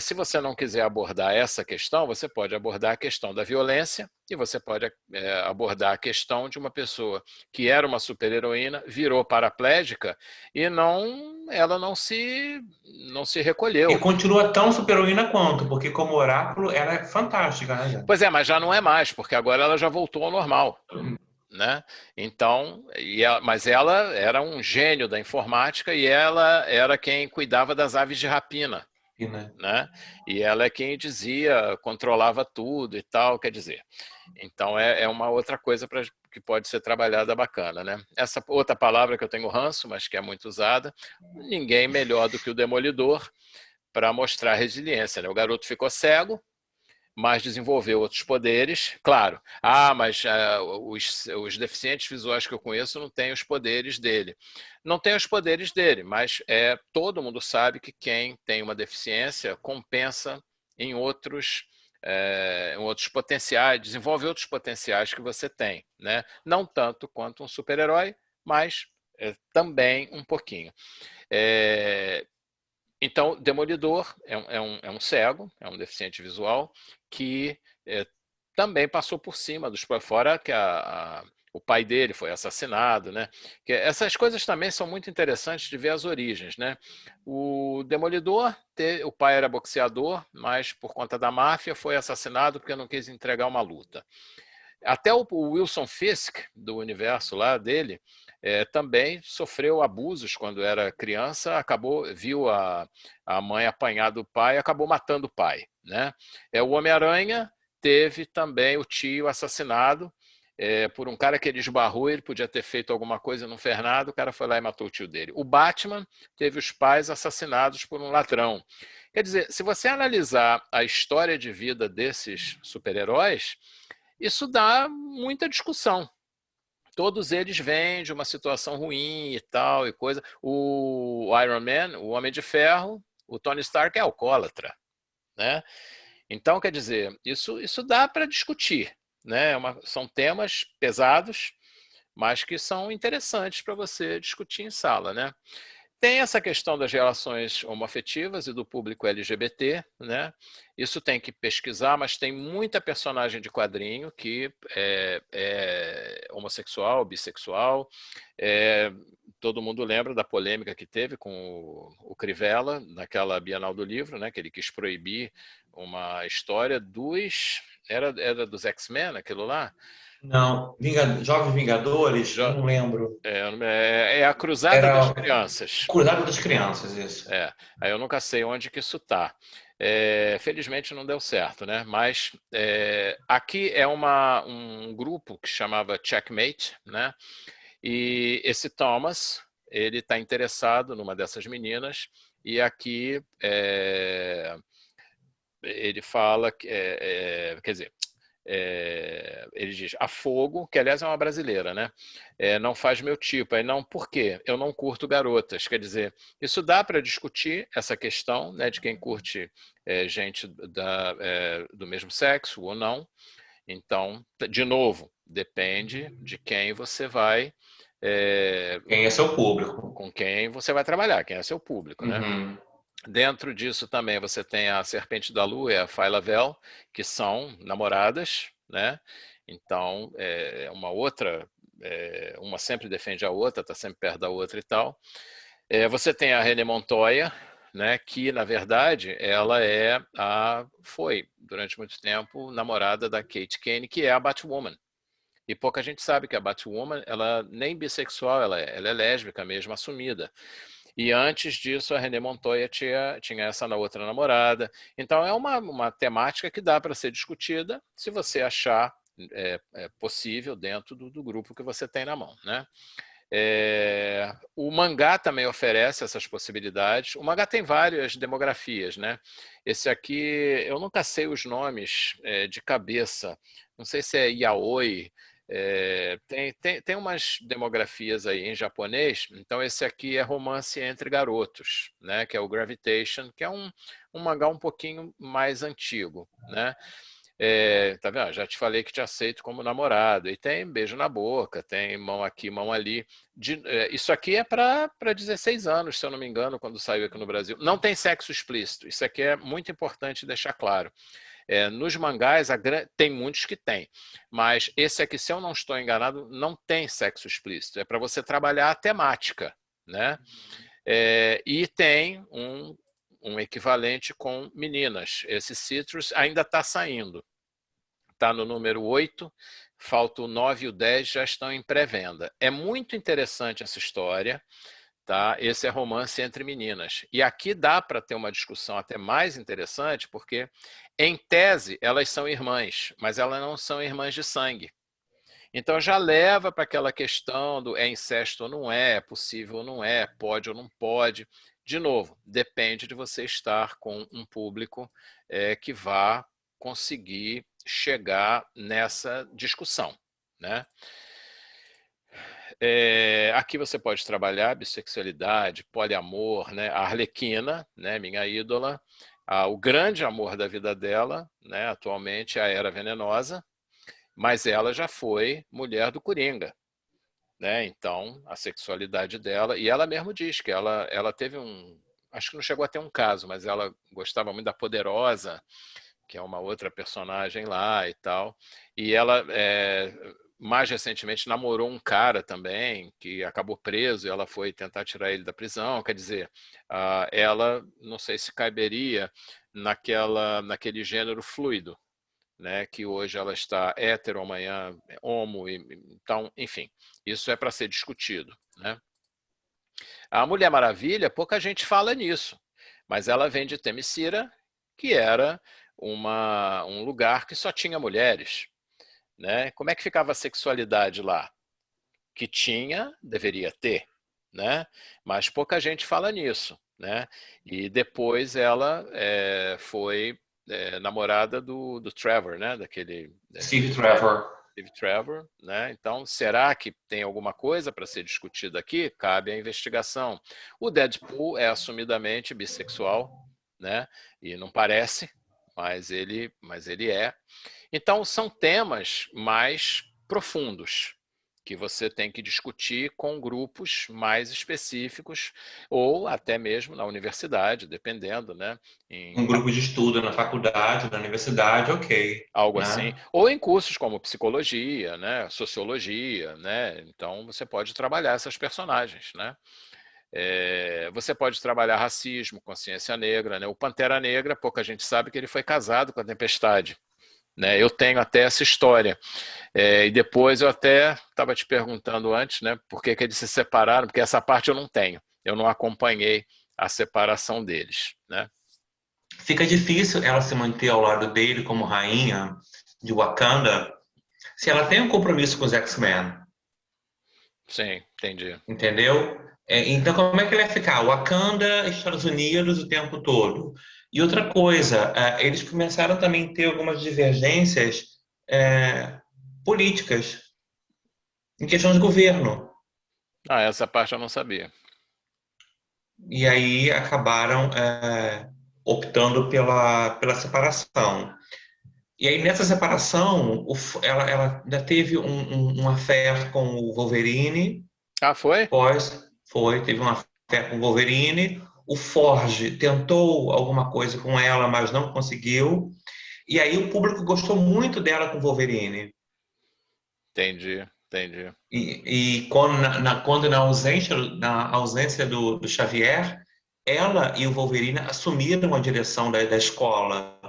A: se você não quiser abordar essa questão, você pode abordar a questão da violência e você pode abordar a questão de uma pessoa que era uma super-heroína, virou paraplégica e ela não se
B: E
A: recolheu.
B: continua tão super-heroína quanto, porque como oráculo ela é fantástica, né, gente?
A: Pois mas já não é mais, porque agora ela já voltou ao normal. Né? Então, mas ela era um gênio da informática e ela era quem cuidava das aves de rapina. Né? E ela é quem dizia, controlava tudo e tal, quer dizer. Então é uma outra coisa que pode ser trabalhada bacana, né? Essa outra palavra que eu tenho ranço, mas que é muito usada, ninguém melhor do que o Demolidor para mostrar resiliência, né? O garoto ficou cego, mas desenvolveu outros poderes, claro. Mas os deficientes visuais que eu conheço não têm os poderes dele. Não tem os poderes dele, mas todo mundo sabe que quem tem uma deficiência compensa em outros potenciais, desenvolve outros potenciais que você tem. Né? Não tanto quanto um super-herói, mas também um pouquinho. Então, Demolidor é um cego, é um deficiente visual, que também passou por cima dos fora que o pai dele foi assassinado, né? Que essas coisas também são muito interessantes de ver as origens, né? O Demolidor, o pai era boxeador, mas por conta da máfia foi assassinado porque não quis entregar uma luta. Até o Wilson Fisk, do universo lá dele, também sofreu abusos quando era criança, viu a mãe apanhar do pai e acabou matando o pai, né? O Homem-Aranha teve também o tio assassinado por um cara que ele esbarrou, ele podia ter feito alguma coisa e não fez nada, o cara foi lá e matou o tio dele. O Batman teve os pais assassinados por um ladrão. Quer dizer, se você analisar a história de vida desses super-heróis, isso dá muita discussão. Todos eles vêm de uma situação ruim e tal, e coisa. O Iron Man, o Homem de Ferro, o Tony Stark é alcoólatra, né? Então, quer dizer, isso dá para discutir, né? São temas pesados, mas que são interessantes para você discutir em sala, né? Tem essa questão das relações homoafetivas e do público LGBT, né? Isso tem que pesquisar, mas tem muita personagem de quadrinho que é homossexual, bissexual. Todo mundo lembra da polêmica que teve com o Crivella, naquela Bienal do Livro, né? Que ele quis proibir uma história Era dos X-Men, aquilo lá?
B: Não, Jovens Vingadores, eu
A: Jo-
B: não lembro.
A: é a Cruzada das
B: Era
A: Crianças.
B: Cuidado das Crianças, isso.
A: Aí eu nunca sei onde que isso está. Felizmente não deu certo, né? Mas aqui é um grupo que chamava Checkmate, né? E esse Thomas, ele está interessado numa dessas meninas e aqui ele fala que, quer dizer, ele diz, a Fogo, que aliás é uma brasileira, né? Não faz meu tipo. Aí não, por quê? Eu não curto garotas. Quer dizer, isso dá para discutir essa questão, né, de quem curte gente do mesmo sexo ou não. Então, de novo, depende de quem você vai.
B: Quem é seu público?
A: Com quem você vai trabalhar, quem é seu público, né?
B: Uhum.
A: Dentro disso também você tem a Serpente da Lua e a Phyla-Vell, que são namoradas, né? Então, uma outra, uma sempre defende a outra, está sempre perto da outra e tal. Você tem a René Montoya, né? Que na verdade ela foi durante muito tempo namorada da Kate Kane, que é a Batwoman. E pouca gente sabe que a Batwoman, ela nem bissexual, ela é lésbica mesmo, assumida. E antes disso, a René Montoya tinha essa outra namorada. Então, é uma temática que dá para ser discutida se você achar possível dentro do grupo que você tem na mão, né? O mangá também oferece essas possibilidades. O mangá tem várias demografias, né? Esse aqui, eu nunca sei os nomes de cabeça. Não sei se é yaoi. Tem umas demografias aí em japonês. Então, esse aqui é romance entre garotos, né? Que é o Gravitation, que é um mangá um pouquinho mais antigo, né? Tá vendo? Já te falei que te aceito como namorado. E tem beijo na boca, tem mão aqui, mão ali. Isso aqui é para 16 anos, se eu não me engano, quando saiu aqui no Brasil. Não tem sexo explícito. Isso aqui é muito importante deixar claro. Nos mangás, tem muitos que tem. Mas esse aqui, se eu não estou enganado, não tem sexo explícito. É para você trabalhar a temática, né? E tem um equivalente com meninas. Esse Citrus ainda está saindo. Está no número 8, falta o 9 e o 10, já estão em pré-venda. É muito interessante essa história, tá? Esse é romance entre meninas. E aqui dá para ter uma discussão até mais interessante, porque, em tese, elas são irmãs, mas elas não são irmãs de sangue. Então já leva para aquela questão do incesto ou não é possível ou não é, pode ou não pode. De novo, depende de você estar com um público que vá conseguir chegar nessa discussão, né? Aqui você pode trabalhar bissexualidade, poliamor, né? A Arlequina, né? Minha ídola, o grande amor da vida dela, né? Atualmente é a Era Venenosa, mas ela já foi mulher do Coringa, né? Então, a sexualidade dela, e ela mesmo diz que ela teve acho que não chegou a ter um caso, mas ela gostava muito da Poderosa, que é uma outra personagem lá e tal. E ela, mais recentemente, namorou um cara também, que acabou preso, e ela foi tentar tirar ele da prisão. Quer dizer, ela, não sei se caberia naquele gênero fluido, né, que hoje ela está hétero, amanhã homo, então, enfim, isso é para ser discutido, né? A Mulher Maravilha, pouca gente fala nisso, mas ela vem de Themyscira, que era um lugar que só tinha mulheres, né? Como é que ficava a sexualidade lá? Que tinha, deveria ter, né? Mas pouca gente fala nisso, né? E depois ela foi namorada do Trevor, né? Daquele
B: Steve Trevor.
A: Steve Trevor, né? Então, será que tem alguma coisa para ser discutida aqui? Cabe à investigação. O Deadpool é assumidamente bissexual, né? E não parece, mas ele é. Então, são temas mais profundos que você tem que discutir com grupos mais específicos ou até mesmo na universidade, dependendo, né?
B: Um
A: Em
B: grupo de estudo na faculdade, na universidade, ok,
A: algo assim,
B: né?
A: ou em cursos como psicologia, né, sociologia, né, então você pode trabalhar essas personagens, né. Você pode trabalhar racismo, consciência negra, né, o Pantera Negra, pouca gente sabe que ele foi casado com a Tempestade, né, eu tenho até essa história, e depois eu até estava te perguntando antes, né, por que eles se separaram, porque essa parte eu não acompanhei a separação deles, né.
B: Fica difícil ela se manter ao lado dele como rainha de Wakanda se ela tem um compromisso com os X-Men,
A: Sim, entendi.
B: entendeu? Então, como é que ele vai ficar? Wakanda, Estados Unidos o tempo todo. E outra coisa, eles começaram também a ter algumas divergências é, políticas em questão de governo.
A: Essa parte eu não sabia.
B: E aí acabaram optando pela separação. E aí, nessa separação, ela ainda teve um affair com o Wolverine,
A: Foi?
B: teve um affair com o Wolverine. O Forge tentou alguma coisa com ela, mas não conseguiu. E aí o público gostou muito dela com o Wolverine.
A: Entendi, entendi.
B: E quando na ausência do Xavier, ela e o Wolverine assumiram a direção da escola.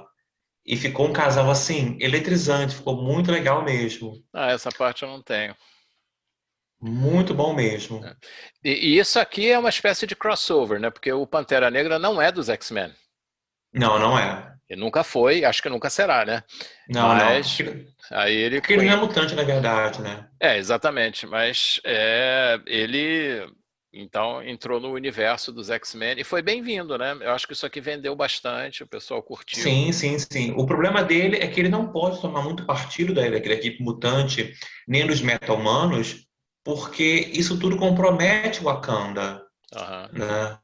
B: E ficou um casal assim, eletrizante, ficou muito legal mesmo.
A: Essa parte eu não tenho,
B: Muito bom mesmo.
A: né. E isso aqui é uma espécie de crossover, né? Porque o Pantera Negra não é dos X-Men.
B: Não, não é.
A: E nunca foi, acho que nunca será, né?
B: Não, não.
A: Mas aí ele
B: Porque ele não é mutante, na verdade, né?
A: exatamente, mas ele então entrou no universo dos X-Men e foi bem-vindo, né? Eu acho que isso aqui vendeu bastante, o pessoal curtiu.
B: Sim, sim, sim. O problema dele é que ele não pode tomar muito partido daquele equipe mutante, nem dos meta-humanos, porque isso tudo compromete o Wakanda,
A: Aham.
B: né?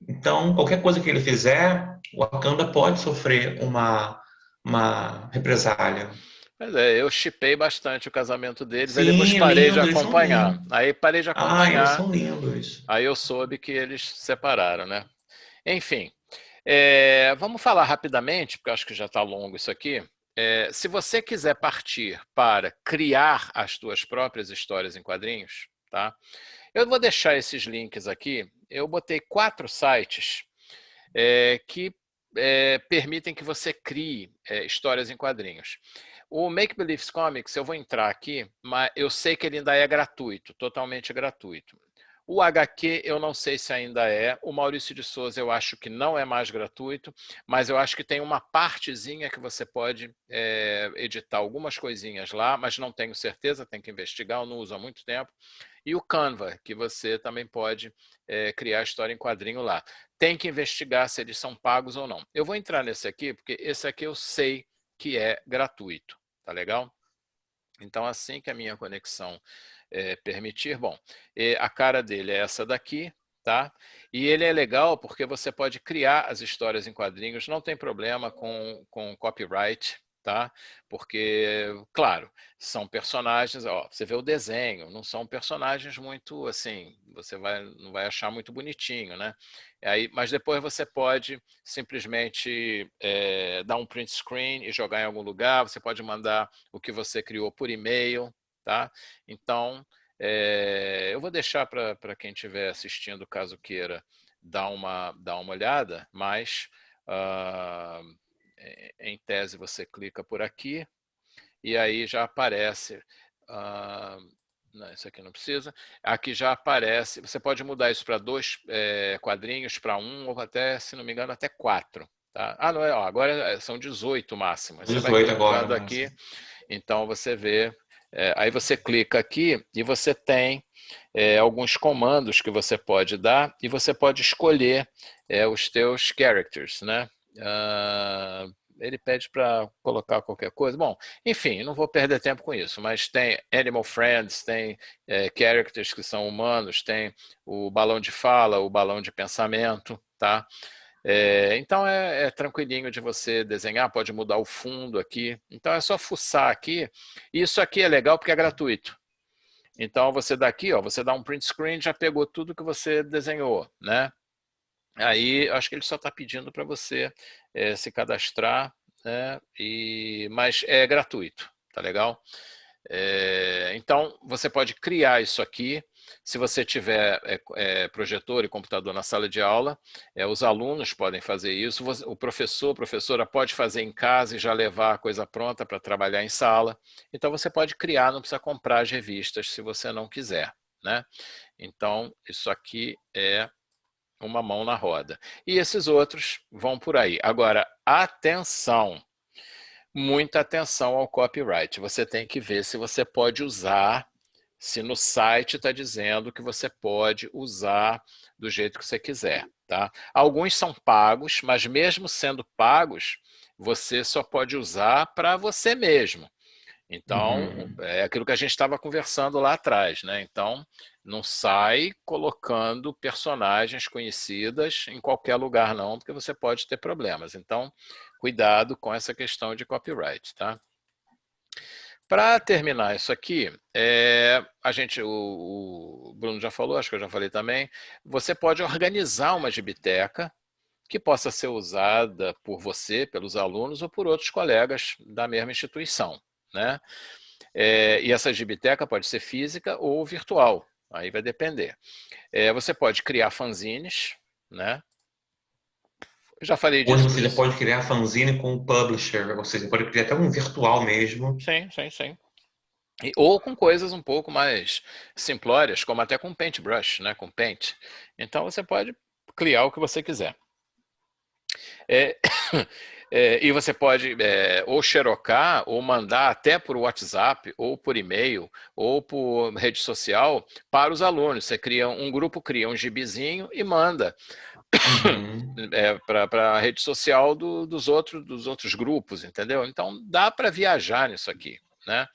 B: Então, qualquer coisa que ele fizer, o Wakanda pode sofrer uma represália.
A: Mas eu shippei bastante o casamento deles, aí depois
B: Sim,
A: parei de
B: lindo, eles são
A: acompanhar.
B: lindos.
A: Aí parei de
B: Ah, eles
A: acompanhar,
B: são lindos.
A: aí eu soube que eles se separaram, né? Enfim, vamos falar rapidamente, porque eu acho que já está longo isso aqui. Se você quiser partir para criar as suas próprias histórias em quadrinhos, tá? Eu vou deixar esses links aqui. Eu botei 4 sites que permitem que você crie histórias em quadrinhos. O Make Believe Comics, eu vou entrar aqui, mas eu sei que ele ainda é gratuito, totalmente gratuito. O HQ eu não sei se ainda é, o Maurício de Souza eu acho que não é mais gratuito, mas eu acho que tem uma partezinha que você pode editar algumas coisinhas lá, mas não tenho certeza, tem que investigar, eu não uso há muito tempo. E o Canva, que você também pode criar história em quadrinho lá. Tem que investigar se eles são pagos ou não. Eu vou entrar nesse aqui, porque esse aqui eu sei que é gratuito, tá legal? Então, assim que a minha conexão permitir, bom, a cara dele é essa daqui, tá? E ele é legal porque você pode criar as histórias em quadrinhos, não tem problema com copyright, tá? Porque, claro, são personagens, ó, você vê o desenho, não são personagens muito assim, você não vai achar muito bonitinho, né? Aí, mas depois você pode simplesmente dar um print screen e jogar em algum lugar, você pode mandar o que você criou por e-mail, tá? Então, eu vou deixar para quem estiver assistindo, caso queira, dar uma olhada, mas em tese você clica por aqui e aí já aparece, não, isso aqui não precisa, aqui já aparece, você pode mudar isso para 2 quadrinhos, para 1 ou até, se não me engano, até 4. Tá? Não é, ó, agora são 18 máximas, você vai
B: 18 agora,
A: clicando
B: mas...
A: aqui, então você vê, aí você clica aqui e você tem alguns comandos que você pode dar e você pode escolher os teus characters, né? Ele pede para colocar qualquer coisa. Bom, enfim, não vou perder tempo com isso, mas tem Animal Friends, tem characters que são humanos, tem o balão de fala, o balão de pensamento, tá? Então é tranquilinho de você desenhar, pode mudar o fundo aqui. Então é só fuçar aqui. Isso aqui é legal porque é gratuito. Então você dá aqui, ó, você dá um print screen, já pegou tudo que você desenhou, né? Aí acho que ele só está pedindo para você se cadastrar, né? Mas é gratuito, tá legal? Então você pode criar isso aqui. Se você tiver projetor e computador na sala de aula, os alunos podem fazer isso. O professor, a professora pode fazer em casa e já levar a coisa pronta para trabalhar em sala. Então você pode criar, não precisa comprar as revistas se você não quiser, né? Então isso aqui é uma mão na roda. E esses outros vão por aí. Agora, atenção, muita atenção ao copyright. Você tem que ver se você pode usar, se no site está dizendo que você pode usar do jeito que você quiser. Tá? Alguns são pagos, mas mesmo sendo pagos, você só pode usar para você mesmo. Então, é aquilo que a gente estava conversando lá atrás, né? Então, não sai colocando personagens conhecidas em qualquer lugar, não, porque você pode ter problemas. Então, cuidado com essa questão de copyright, tá? Para terminar isso aqui, o Bruno já falou, acho que eu já falei também, você pode organizar uma gibiteca que possa ser usada por você, pelos alunos ou por outros colegas da mesma instituição, né? E essa gibiteca pode ser física ou virtual, aí vai depender. Você pode criar fanzines, né? Eu já falei
B: Hoje
A: disso, por
B: você já
A: isso.
B: pode criar fanzine com o publisher, ou seja, pode criar até um virtual mesmo.
A: Sim, sim, sim. Ou com coisas um pouco mais simplórias, como até com Paintbrush, né? Com Paint. Então você pode criar o que você quiser. É, e você pode ou xerocar, ou mandar até por WhatsApp, ou por e-mail, ou por rede social para os alunos. Você cria um grupo, cria um gibizinho e manda
B: Uhum.
A: para a rede social dos outros grupos, entendeu? Então dá para viajar nisso aqui, né?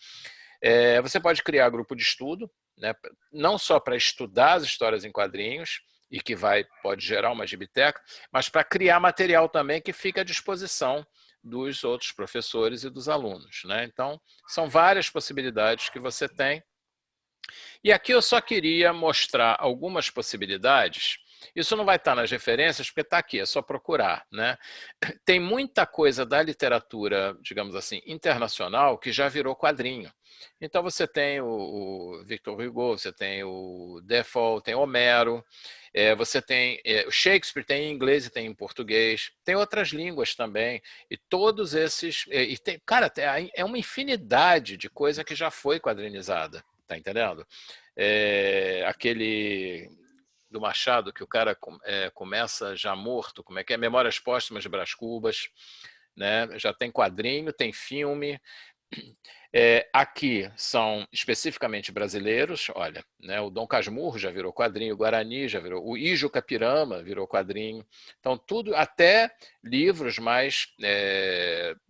A: Você pode criar grupo de estudo, né? Não só para estudar as histórias em quadrinhos, e que pode gerar uma gibiteca, mas para criar material também que fica à disposição dos outros professores e dos alunos, né? Então, são várias possibilidades que você tem. E aqui eu só queria mostrar algumas possibilidades. Isso não vai estar nas referências, porque está aqui, é só procurar, né? Tem muita coisa da literatura, digamos assim, internacional que já virou quadrinho. Então você tem o Victor Hugo, você tem o Defoe, tem Homero, você tem o Shakespeare, tem em inglês e tem em português, tem outras línguas também, e todos esses, cara, é uma infinidade de coisa que já foi quadrinizada, tá entendendo? Aquele do Machado, que o cara começa já morto, como é que é? Memórias Póstumas de Brás Cubas, né? Já tem quadrinho, tem filme. Aqui são especificamente brasileiros, olha, né? O Dom Casmurro já virou quadrinho, o Guarani já virou, o Ijo Capirama virou quadrinho. Então, tudo, até livros mais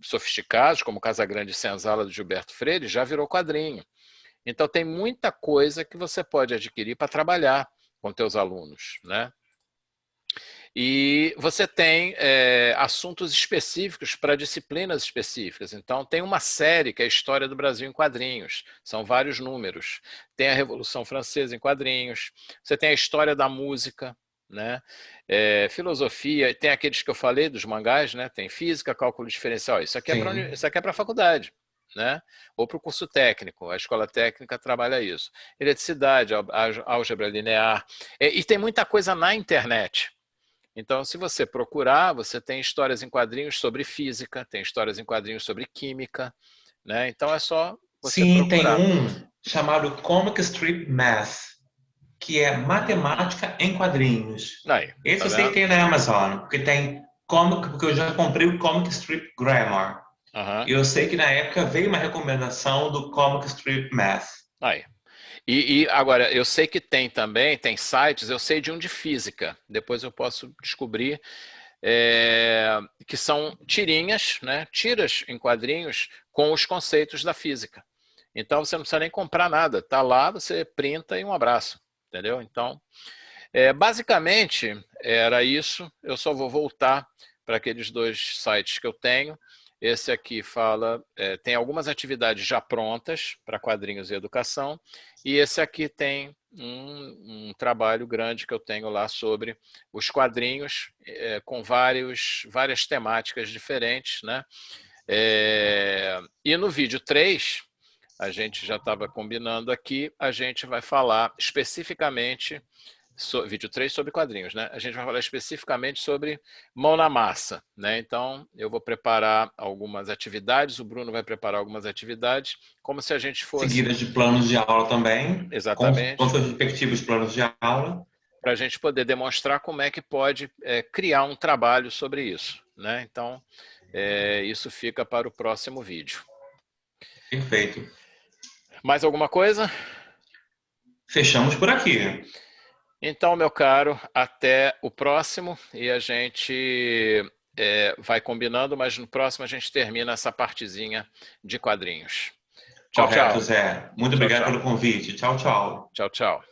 A: sofisticados, como Casagrande e Senzala, do Gilberto Freire, já virou quadrinho. Então, tem muita coisa que você pode adquirir para trabalhar com teus alunos, né? E você tem assuntos específicos para disciplinas específicas. Então, tem uma série que é a História do Brasil em Quadrinhos. São vários números. Tem a Revolução Francesa em quadrinhos. Você tem a História da Música, né? Filosofia. Tem aqueles que eu falei dos mangás, né? Tem Física, Cálculo Diferencial. Isso aqui é para a faculdade, né? Ou para o curso técnico. A escola técnica trabalha isso. Eletricidade, álgebra linear. E tem muita coisa na internet. Então, se você procurar, você tem histórias em quadrinhos sobre física, tem histórias em quadrinhos sobre química, né? Então é só você
B: Sim, tem
A: procurar.
B: um chamado Comic Strip Math, que é matemática em quadrinhos.
A: Aí,
B: Esse
A: tá
B: eu sei que
A: vendo?
B: tem na Amazon, porque tem porque eu já comprei o Comic Strip Grammar.
A: Uhum.
B: E eu sei que na época veio uma recomendação do Comic Strip Math.
A: Aí. E agora, eu sei que tem também, tem sites, eu sei de um de física, depois eu posso descobrir, que são tirinhas, né? Tiras em quadrinhos com os conceitos da física. Então você não precisa nem comprar nada, tá lá, você printa e um abraço, entendeu? Então, basicamente era isso. Eu só vou voltar para aqueles dois sites que eu tenho. Esse aqui fala, tem algumas atividades já prontas para quadrinhos e educação, e esse aqui tem um trabalho grande que eu tenho lá sobre os quadrinhos, com várias temáticas diferentes, né? E no vídeo 3, a gente já estava combinando aqui, a gente vai falar especificamente, vídeo 3 sobre quadrinhos, né? A gente vai falar especificamente sobre mão na massa, né? Então, eu vou preparar algumas atividades, o Bruno vai preparar algumas atividades, como se a gente fosse...
B: Seguidas de planos de aula também, com
A: Exatamente.
B: seus respectivos planos de aula.
A: Para a gente poder demonstrar como é que pode criar um trabalho sobre isso, né? Então, isso fica para o próximo vídeo.
B: Perfeito.
A: Mais alguma coisa?
B: Fechamos por aqui.
A: Então, meu caro, até o próximo e a gente vai combinando, mas no próximo a gente termina essa partezinha de quadrinhos. Tchau,
B: Correto,
A: tchau.
B: Zé. Muito
A: Tchau,
B: obrigado
A: tchau.
B: pelo convite. Tchau, tchau.
A: Tchau, tchau.